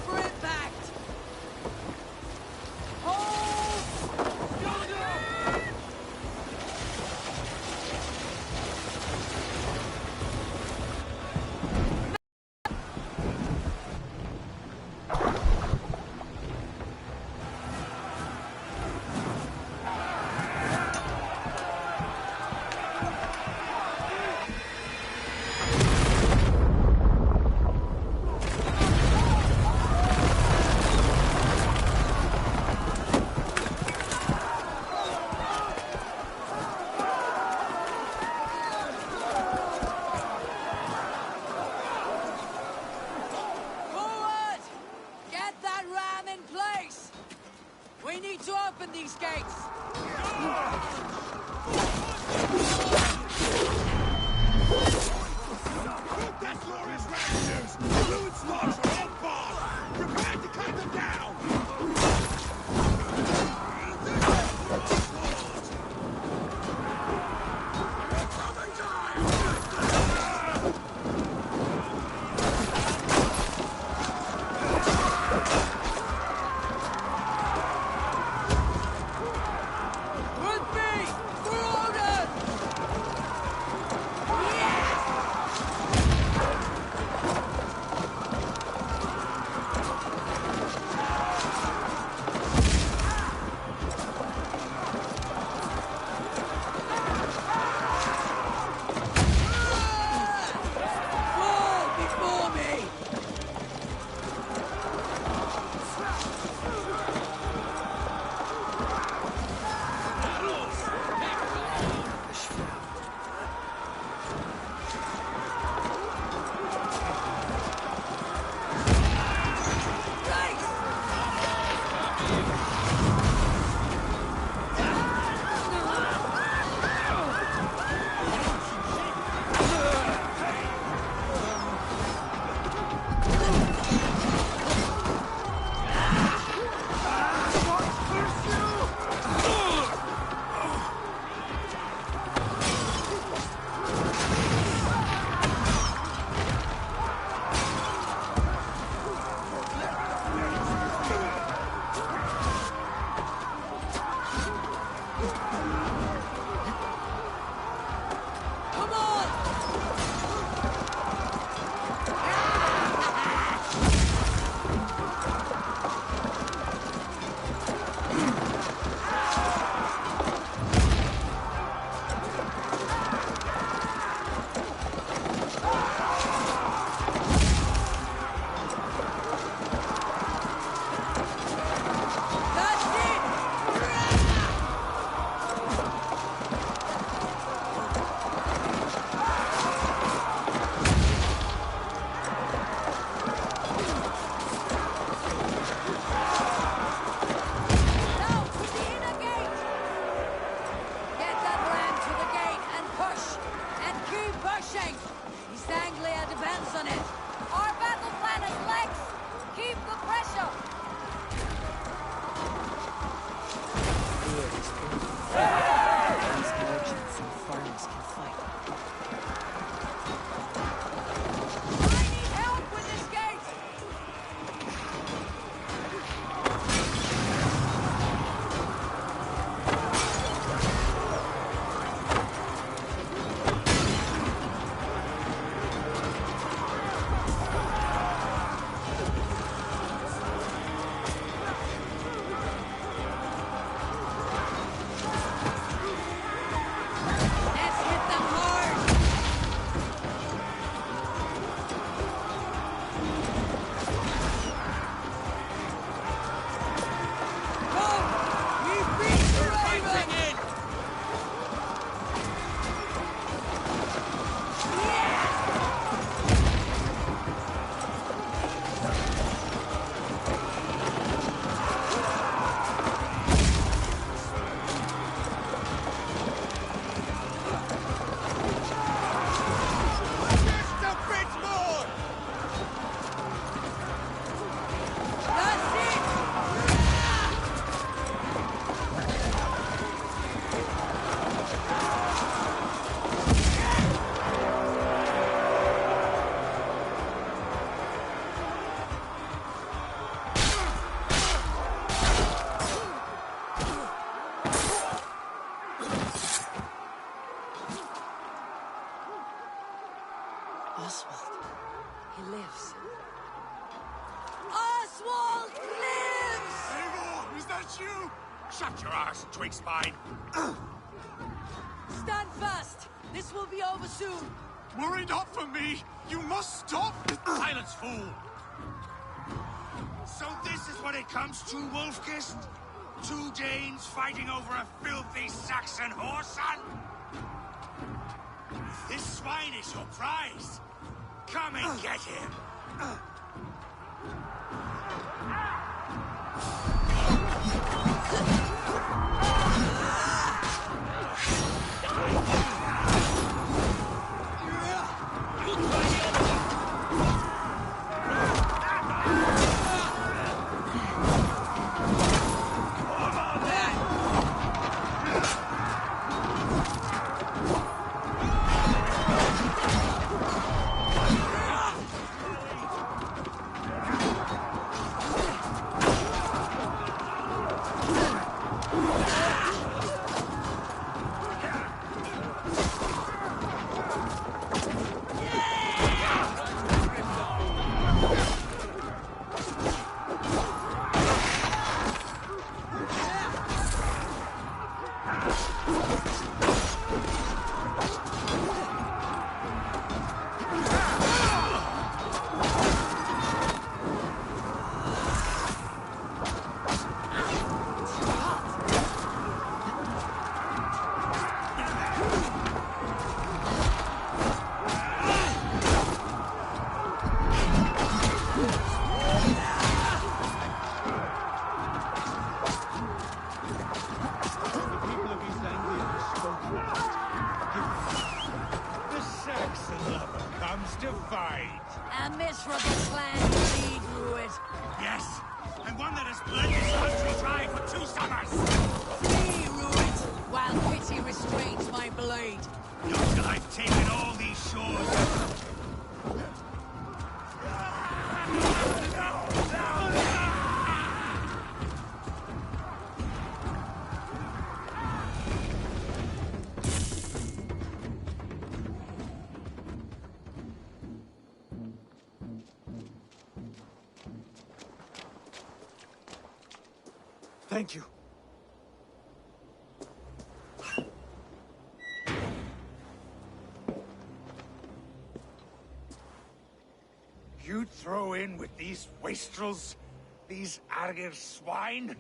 pushing! East Anglia depends on it. Our battle plan is legs! Keep the pressure! These merchants and farmers can fight. I need help with this gate! Oswald. He lives. Oswald lives! Eivor, is that you? Shut your arse, twig spine. Stand fast! This will be over soon! Worry not for me. You must stop. Silence, fool. So this is what it comes to, Wolfkist? 2 Danes fighting over a filthy Saxon whoreson? This swine is your prize. Come and get him. To fight. A miserable clan indeed, Rued. Yes, and one that has bled this country dry for 2 summers. Flee, Rued, while pity restrains my blade. Not till I've taken all these shores. Thank you. You'd throw in with these wastrels? These Argir swine?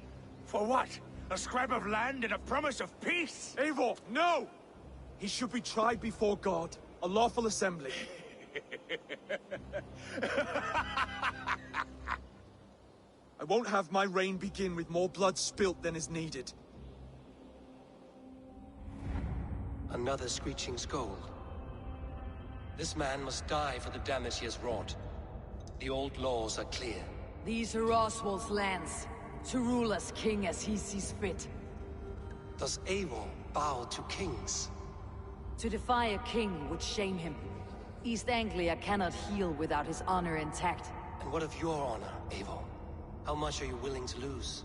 For what? A scrap of land and a promise of peace? Eivor, no! He should be tried before God, a lawful assembly. I won't have my reign begin with more blood spilt than is needed. Another screeching scold. This man must die for the damage he has wrought. The old laws are clear. These are Oswald's lands, to rule as king as he sees fit. Does Eivor bow to kings? To defy a king would shame him. East Anglia cannot heal without his honor intact. And what of your honor, Eivor? How much are you willing to lose?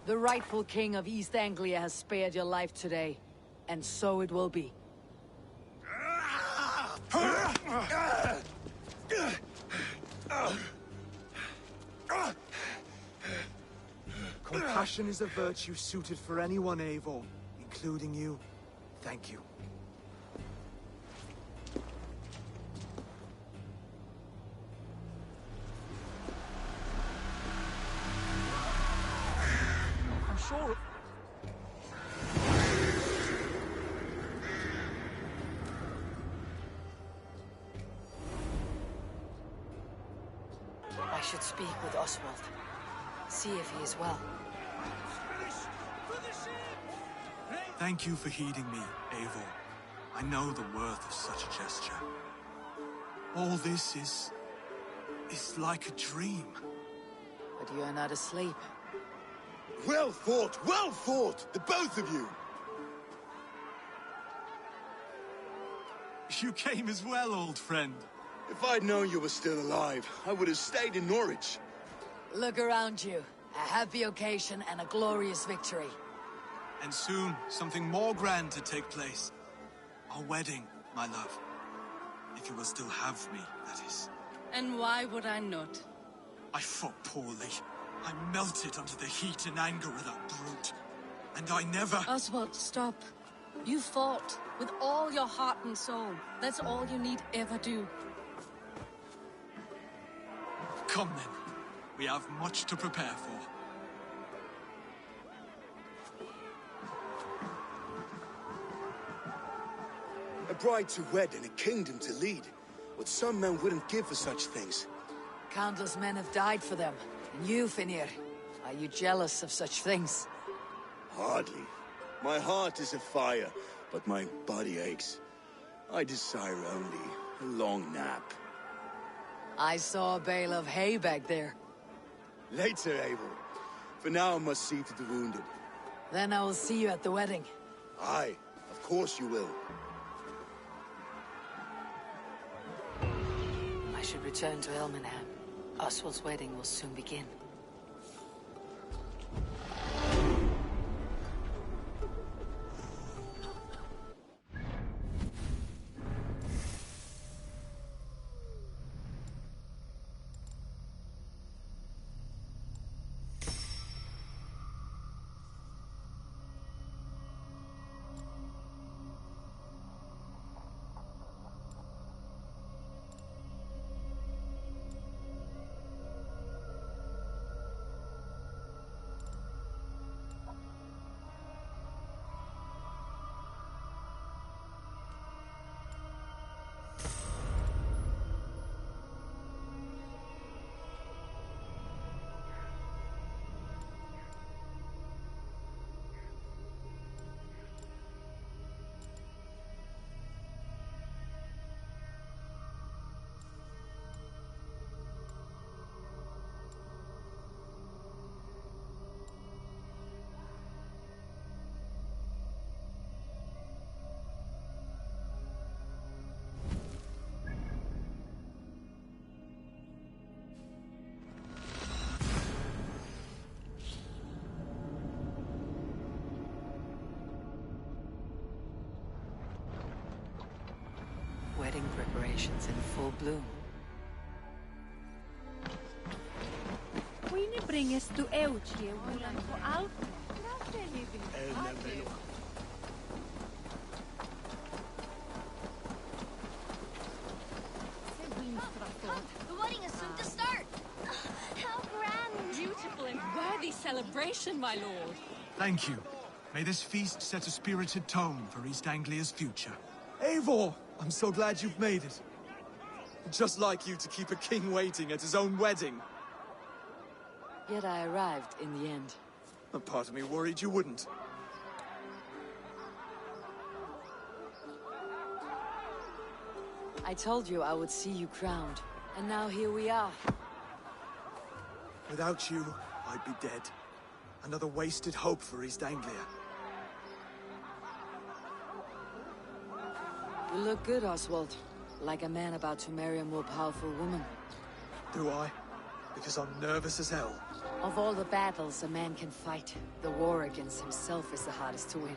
The rightful king of East Anglia has spared your life today, and so it will be. Compassion is a virtue suited for anyone, Eivor, including you. Thank you. I'm sure... I should speak with Oswald. See if he is well. Thank you for heeding me, Eivor. I know the worth of such a gesture. All this is like a dream. But you are not asleep. Well fought, the both of you! You came as well, old friend. If I'd known you were still alive, I would have stayed in Norwich. Look around you. A happy occasion and a glorious victory. And soon, something more grand to take place. Our wedding, my love. If you will still have me, that is. And why would I not? I fought poorly. I melted under the heat and anger of that brute. And I never... Oswald, stop. You fought with all your heart and soul. That's all you need ever do. Come then. We have much to prepare for. A bride to wed and a kingdom to lead. What some men wouldn't give for such things. Countless men have died for them. And you, Finnir, are you jealous of such things? Hardly. My heart is afire, but my body aches. I desire only a long nap. I saw a bale of hay back there. Later, Eivor. For now, I must see to the wounded. Then I will see you at the wedding. Aye, of course you will. I should return to Elmenham. Oswald's wedding will soon begin. Wedding preparations in full bloom. Queenie bringes du Eutje Wulan på allt. The wedding is soon to start. How grand! Beautiful and worthy celebration, my lord. Thank you. May this feast set a spirited tone for East Anglia's future. Eivor! I'm so glad you've made it. Just like you to keep a king waiting at his own wedding. Yet I arrived in the end. A part of me worried you wouldn't. I told you I would see you crowned, and now here we are. Without you, I'd be dead. Another wasted hope for East Anglia. You look good, Oswald. Like a man about to marry a more powerful woman. Do I? Because I'm nervous as hell. Of all the battles a man can fight, the war against himself is the hardest to win.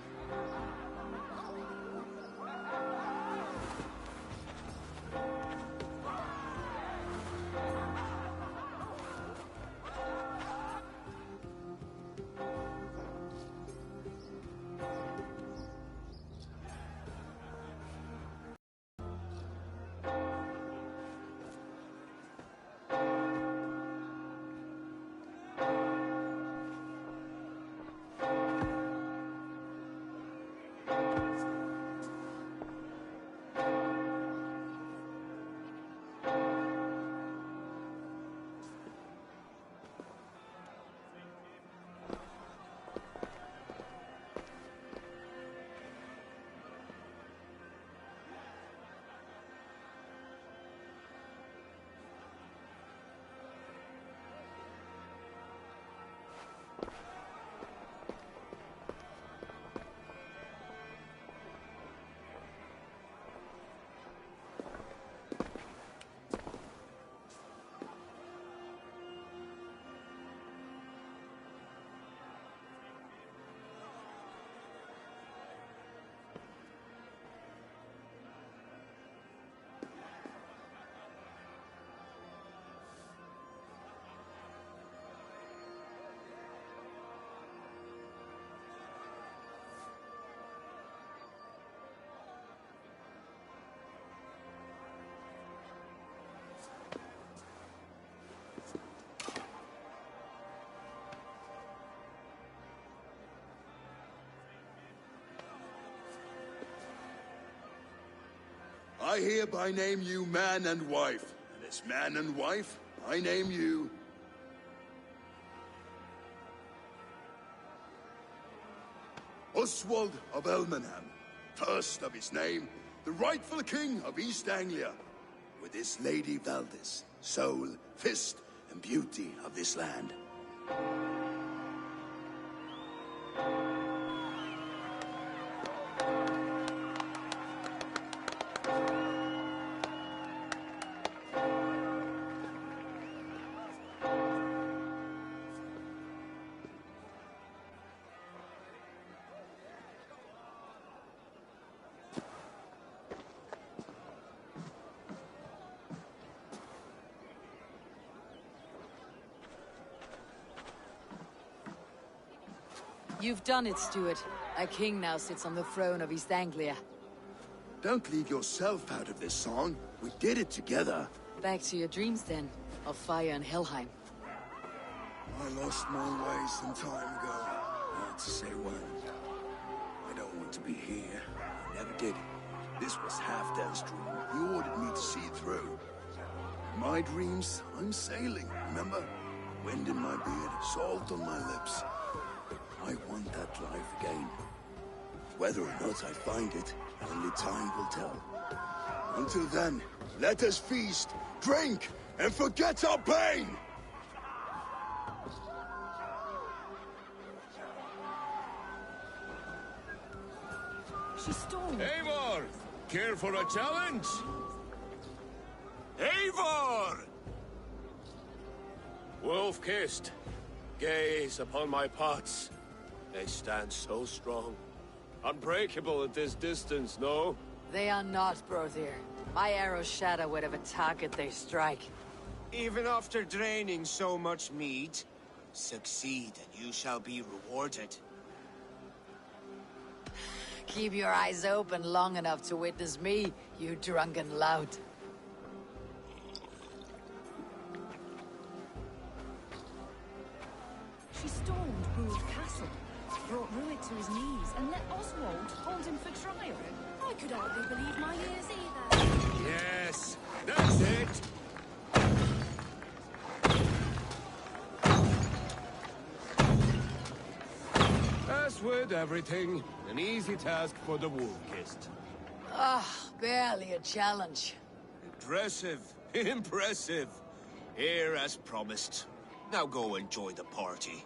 I hereby name you man and wife. And as man and wife, I name you... Oswald of Elmenham, first of his name, the rightful king of East Anglia, with his lady Valdis, soul, fist, and beauty of this land. You've done it, Stuart. A king now sits on the throne of East Anglia. Don't leave yourself out of this song. We did it together. Back to your dreams, then, of fire and Helheim. I lost my way some time ago. Not to say when. I don't want to be here. I never did. This was Halfdan's dream. He ordered me to see it through. In my dreams, I'm sailing, remember? Wind in my beard, salt on my lips. I want that life again. Whether or not I find it, only time will tell. Until then, let us feast, drink, and forget our pain! She stormed. Eivor! Care for a challenge? Eivor! Wolf-kissed, gaze upon my pots. They stand so strong. Unbreakable at this distance, no? They are not, Brother. My arrows shatter whatever target they strike. Even after draining so much mead, succeed and you shall be rewarded. Keep your eyes open long enough to witness me, you drunken lout. She stormed Brule Castle, brought Ruit to his knees, and let Oswald hold him for trial. I could hardly believe my ears either. Yes, that's it! As with everything, an easy task for the wolf-kissed. Ah, barely a challenge. Impressive. Impressive. Here as promised. Now go enjoy the party.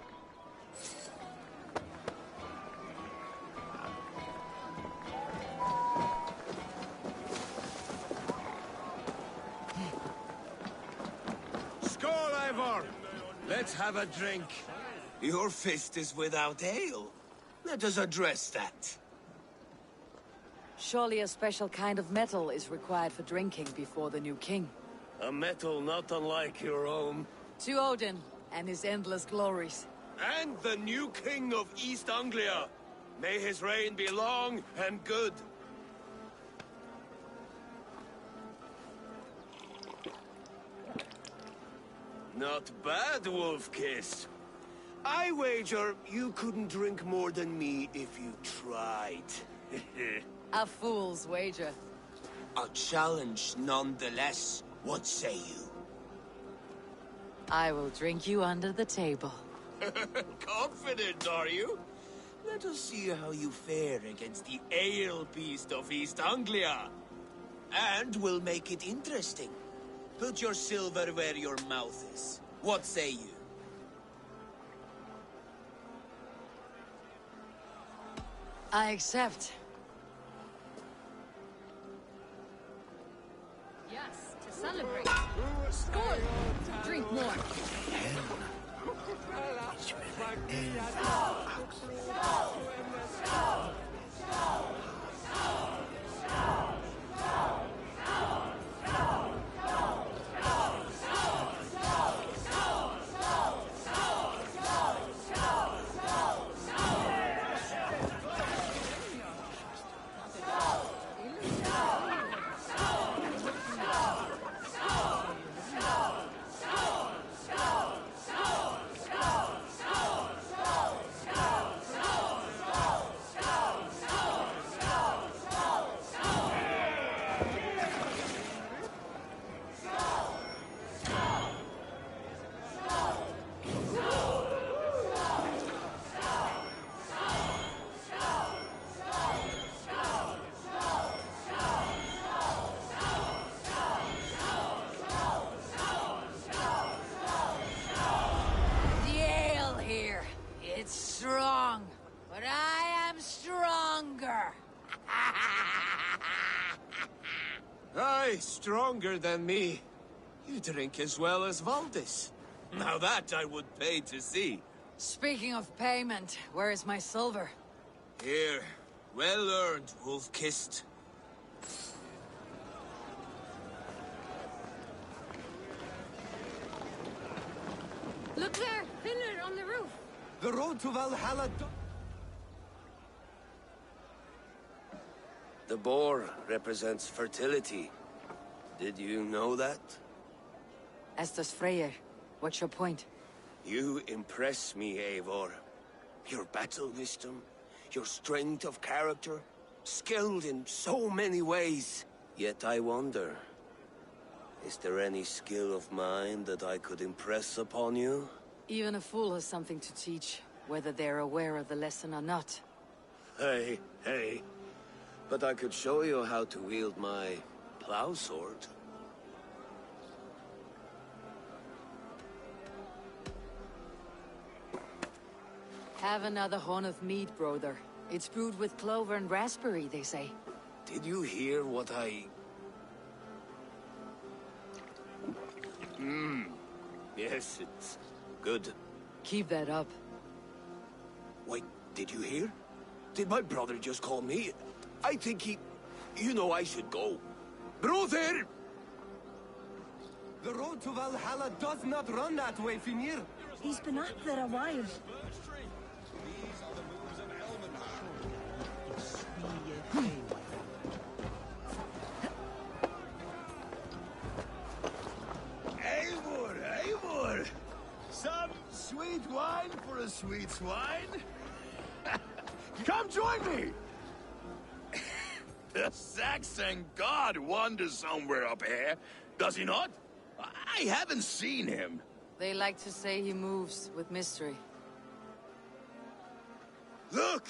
Skål, Eivor! Let's have a drink. Your fist is without ale. Let us address that. Surely a special kind of metal is required for drinking before the new king. A metal not unlike your own. To Odin and his endless glories. And the new king of East Anglia. May his reign be long and good. Not bad, Wolf-Kiss. I wager you couldn't drink more than me if you tried. A fool's wager. A challenge nonetheless. What say you? I will drink you under the table. Confident, are you? Let us see how you fare against the ale beast of East Anglia. And we'll make it interesting. Put your silver where your mouth is. What say you? I accept. Yes, to celebrate. Skål! Drink more. Strong, but I am stronger. Aye, stronger than me. You drink as well as Valdis. Now that I would pay to see. Speaking of payment, where is my silver? Here. Well earned, wolf-kissed. Look there, pillar on the roof. The road to Valhalla. The boar represents fertility. Did you know that? As does Freyr. What's your point? You impress me, Eivor. Your battle wisdom, your strength of character, skilled in so many ways. Yet I wonder, is there any skill of mine that I could impress upon you? Even a fool has something to teach, whether they're aware of the lesson or not. Hey. But I could show you how to wield my plow sword. Have another horn of mead, brother. It's brewed with clover and raspberry, they say. Did you hear what I... Yes, it's good. Keep that up. Wait, did you hear? Did my brother just call me? I think he... You know I should go. Brother! The road to Valhalla does not run that way, Finir. He's been up there a while. Eivor! Some sweet wine for a sweet swine? Come join me! The Saxon god wanders somewhere up here, does he not? I haven't seen him. They like to say he moves with mystery. Look!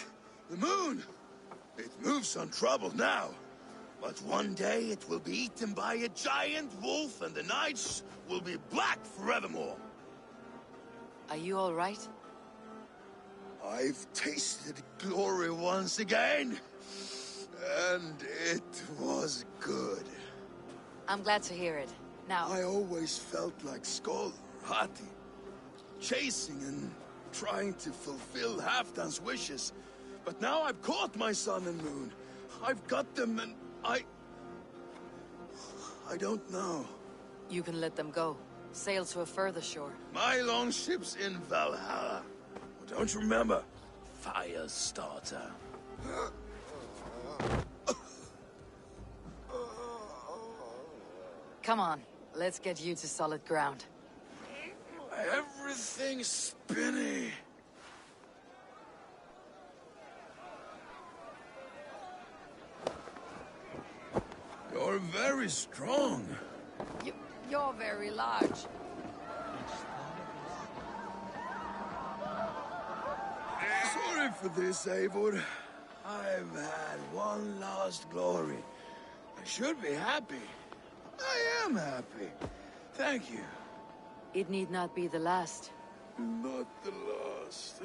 The moon! It moves untroubled now. But one day it will be eaten by a giant wolf and the nights will be black forevermore. Are you all right? I've tasted glory once again. And it was good. I'm glad to hear it. Now... I always felt like Skull Hati, chasing and trying to fulfill Halfdan's wishes. But now I've caught my sun and moon. I've got them and I don't know. You can let them go. Sail to a further shore. My longship's in Valhalla. Don't you remember? Firestarter. Come on, let's get you to solid ground. Everything's spinny. You're very strong. You're very large. Sorry for this, Eivor. I've had one last glory. I should be happy. I am happy. Thank you. It need not be the last. Not the last.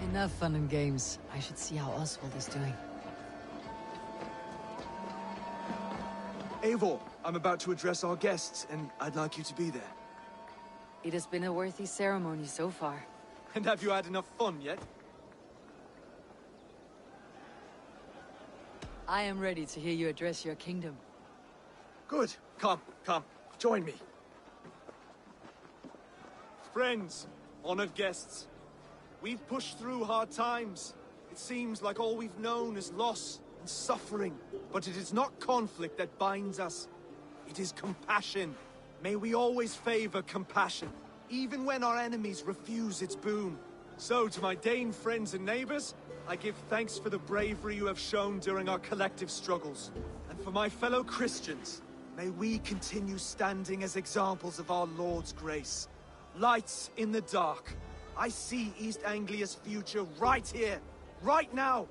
Enough fun and games. I should see how Oswald is doing. Eivor, I'm about to address our guests, and I'd like you to be there. It has been a worthy ceremony so far. And have you had enough fun yet? I am ready to hear you address your kingdom. Good. Come. Join me. Friends, honored guests, we've pushed through hard times. It seems like all we've known is loss and suffering. But it is not conflict that binds us. It is compassion. May we always favor compassion, even when our enemies refuse its boon. So, to my Dane friends and neighbors, I give thanks for the bravery you have shown during our collective struggles. And for my fellow Christians, may we continue standing as examples of our Lord's grace. Lights in the dark. I see East Anglia's future right here, right now,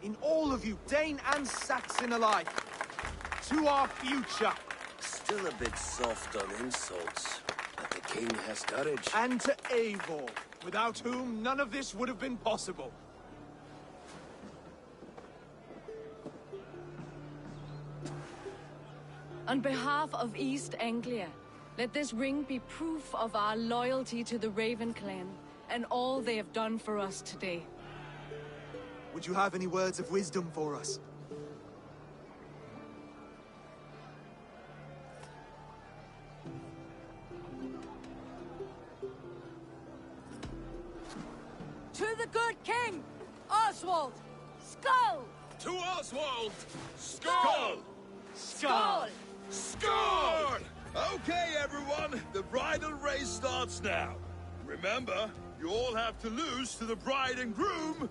in all of you, Dane and Saxon alike. To our future. Still a bit soft on insults, but the king has courage. And to Eivor, without whom none of this would have been possible. On behalf of East Anglia, let this ring be proof of our loyalty to the Raven clan and all they have done for us today. Would you have any words of wisdom for us? To the good king, Oswald! Skull! To Oswald! Skull! Skull! Skull! Okay, everyone, the bridal race starts now. Remember, you all have to lose to the bride and groom.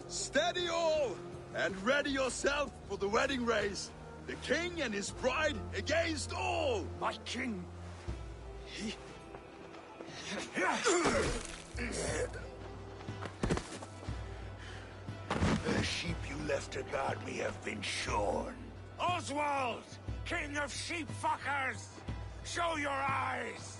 Steady all, and ready yourself for the wedding race. The king and his bride against all. My king. The sheep you left to guard me have been shorn. Oswald! King of sheep fuckers! Show your eyes!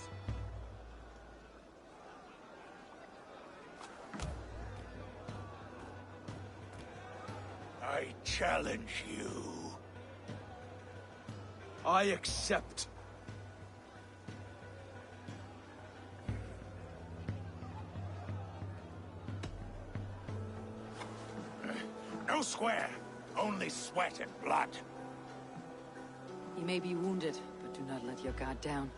I challenge you. I accept. No square, only sweat and blood. You may be wounded, but do not let your guard down.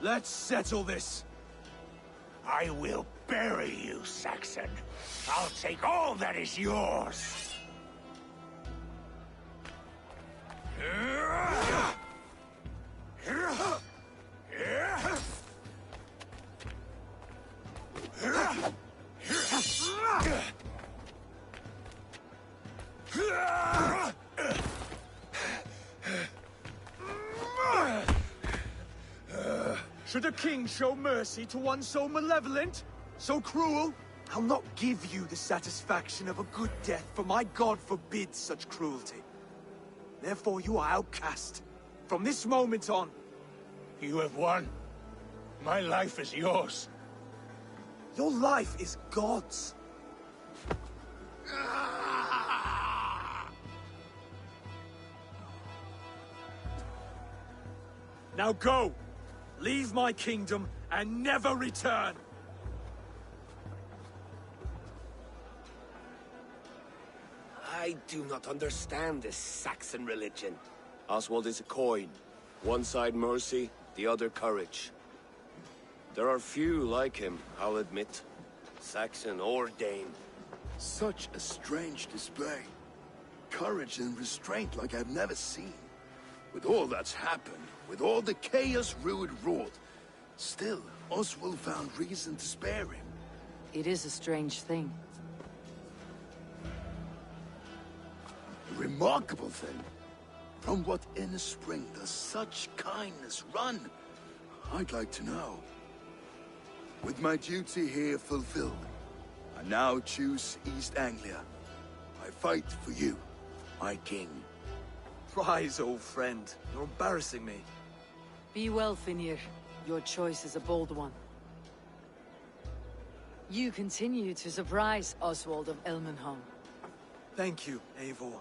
Let's settle this. I will bury you, Saxon. I'll take all that is yours. Should a king show mercy to one so malevolent? So cruel? I'll not give you the satisfaction of a good death, for my god forbids such cruelty. Therefore you are outcast. From this moment on. You have won. My life is yours. Your life is God's. Now go! Leave my kingdom and never return! I do not understand this Saxon religion. Oswald is a coin. One side mercy, the other courage. There are few like him, I'll admit. Saxon or Dane. Such a strange display. Courage and restraint like I've never seen. With all that's happened, with all the chaos Rued wrought, still, Oswald found reason to spare him. It is a strange thing. A remarkable thing. From what inner spring does such kindness run? I'd like to know. With my duty here fulfilled, I now choose East Anglia. I fight for you, my king. Rise, old friend. You're embarrassing me. Be well, Finir. Your choice is a bold one. You continue to surprise Oswald of Elmenholm. Thank you, Eivor.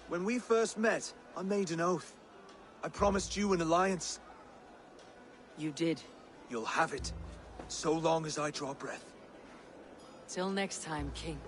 When we first met, I made an oath. I promised you an alliance. You did. You'll have it, so long as I draw breath. Till next time, King.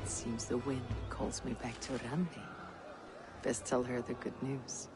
Seems the wind calls me back to Randi. Best tell her the good news.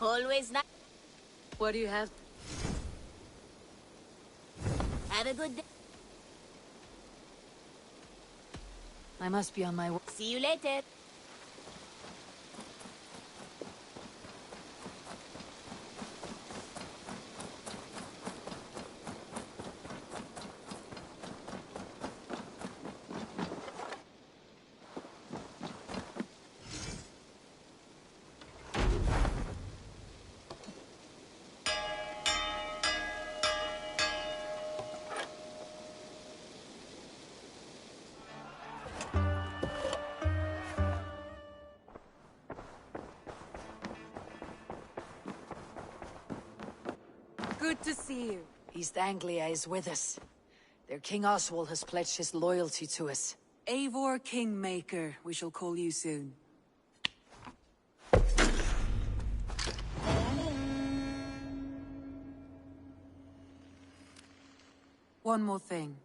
Always nice. What do you have? Have a good day. I must be on my way. See you later. Good to see you. East Anglia is with us. Their King Oswald has pledged his loyalty to us. Eivor Kingmaker, we shall call you soon. One more thing.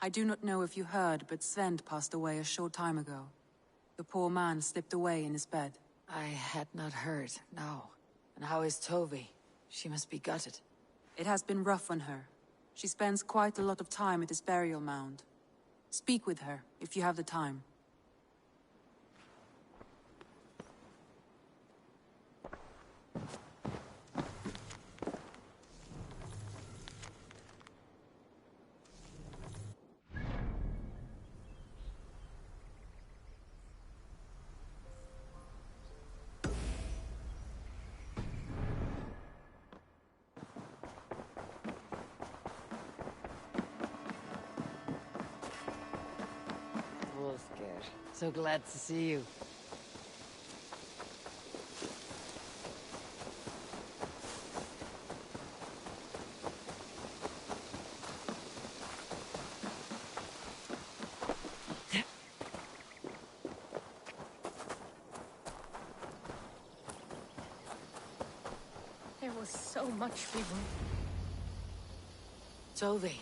I do not know if you heard, but Sven passed away a short time ago. The poor man slipped away in his bed. I had not heard, no. And how is Tovi? She must be gutted. It has been rough on her. She spends quite a lot of time at his burial mound. Speak with her, if you have the time. Wolfgar, so glad to see you. There was so much we were. Tovi.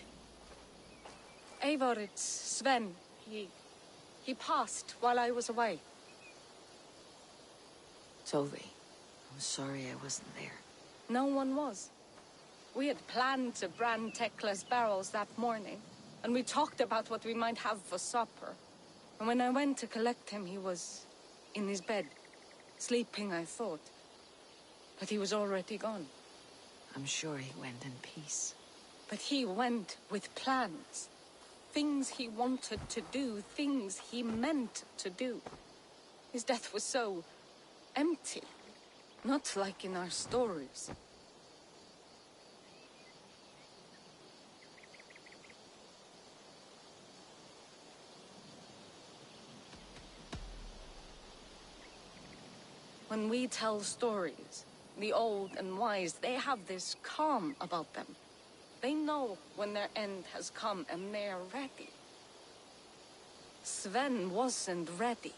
Eivor, it's Sven. He passed while I was away. Tovi, I'm sorry I wasn't there. No one was. We had planned to brand Tekla's barrels that morning, and we talked about what we might have for supper. And when I went to collect him, he was in his bed, sleeping, I thought. But he was already gone. I'm sure he went in peace. But he went with plans. Things he wanted to do, things he meant to do. His death was so empty, not like in our stories. When we tell stories, the old and wise, they have this calm about them. They know when their end has come and they're ready. Sven wasn't ready,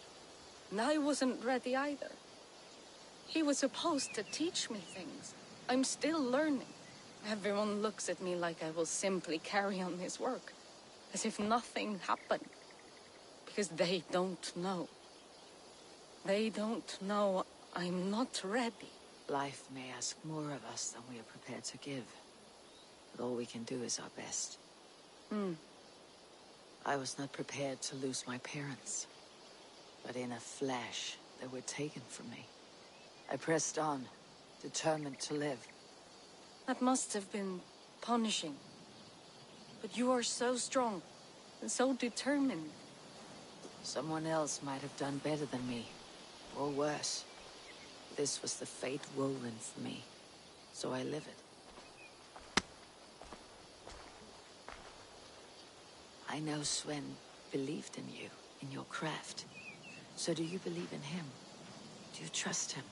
and I wasn't ready either. He was supposed to teach me things. I'm still learning. Everyone looks at me like I will simply carry on his work, as if nothing happened. Because they don't know. They don't know I'm not ready. Life may ask more of us than we are prepared to give. But all we can do is our best. I was not prepared to lose my parents. But in a flash, they were taken from me. I pressed on, determined to live. That must have been punishing. But you are so strong, and so determined. Someone else might have done better than me, or worse. This was the fate woven for me, so I live it. I know Sven believed in you, in your craft. So do you believe in him? Do you trust him?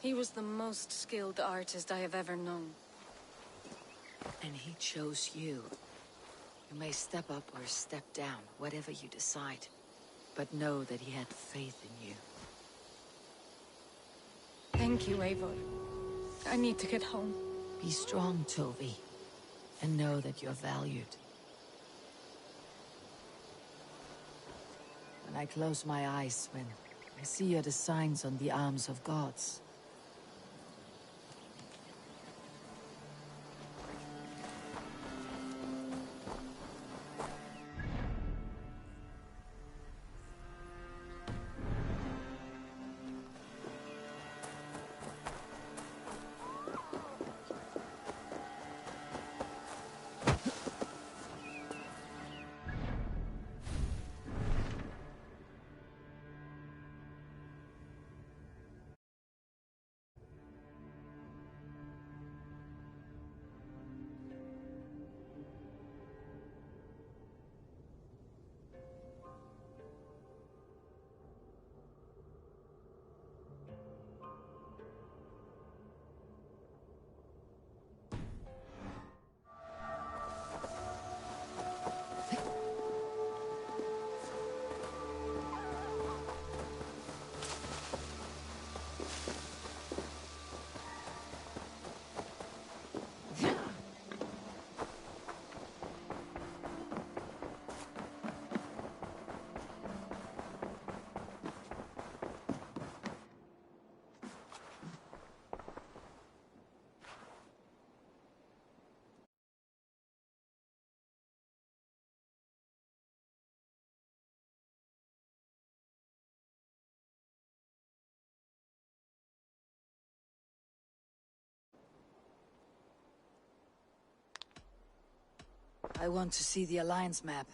He was the most skilled artist I have ever known. And he chose you. You may step up or step down, whatever you decide. But know that he had faith in you. Thank you, Eivor. I need to get home. Be strong, Tovi. And know that you're valued. When I close my eyes, Sven, I see you're the signs on the arms of gods. I want to see the Alliance map.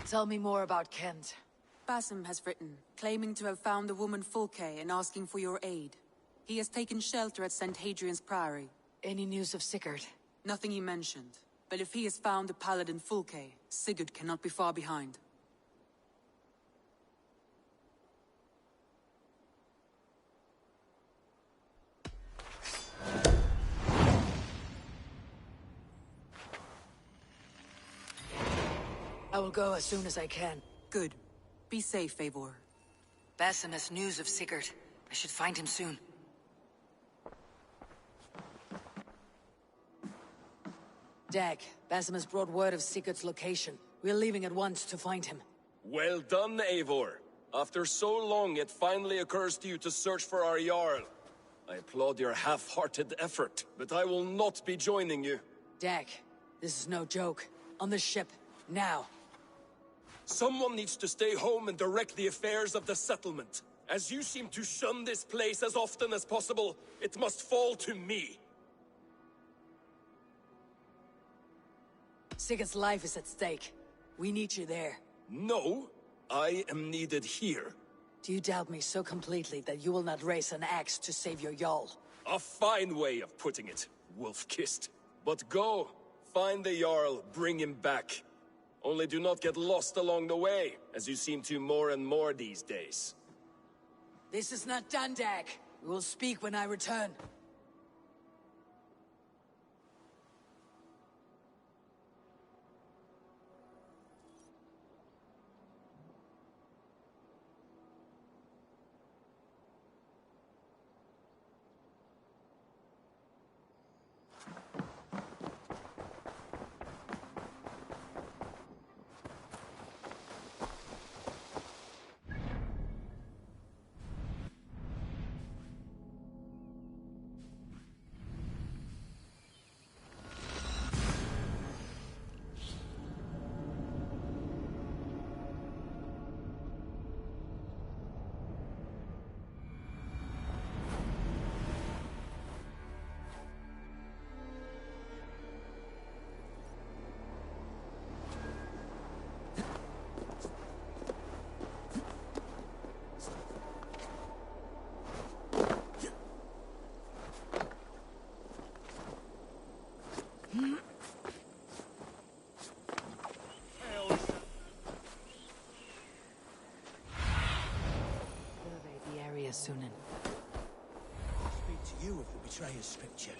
Tell me more about Kent. Basim has written, claiming to have found the woman Fulke and asking for your aid. He has taken shelter at St. Hadrian's Priory. Any news of Sigurd? Nothing he mentioned. But if he has found the paladin Fulke, Sigurd cannot be far behind. I will go as soon as I can. Good. Be safe, Eivor. Basim has news of Sigurd. I should find him soon. Dag, Basim has brought word of Sigurd's location. We're leaving at once to find him. Well done, Eivor. After so long, it finally occurs to you to search for our Jarl. I applaud your half-hearted effort, but I will not be joining you. Dag, this is no joke. On the ship, now. Someone needs to stay home and direct the affairs of the settlement. As you seem to shun this place as often as possible, it must fall to me. Sigurd's life is at stake. We need you there. No, I am needed here. Do you doubt me so completely that you will not raise an axe to save your Jarl? A fine way of putting it, wolf-kissed. But go, find the Jarl, bring him back. Only do not get lost along the way, as you seem to more and more these days. This is not done, Dag. We will speak when I return. Survey the area, Sunan. Speak to you of the betrayer's scripture.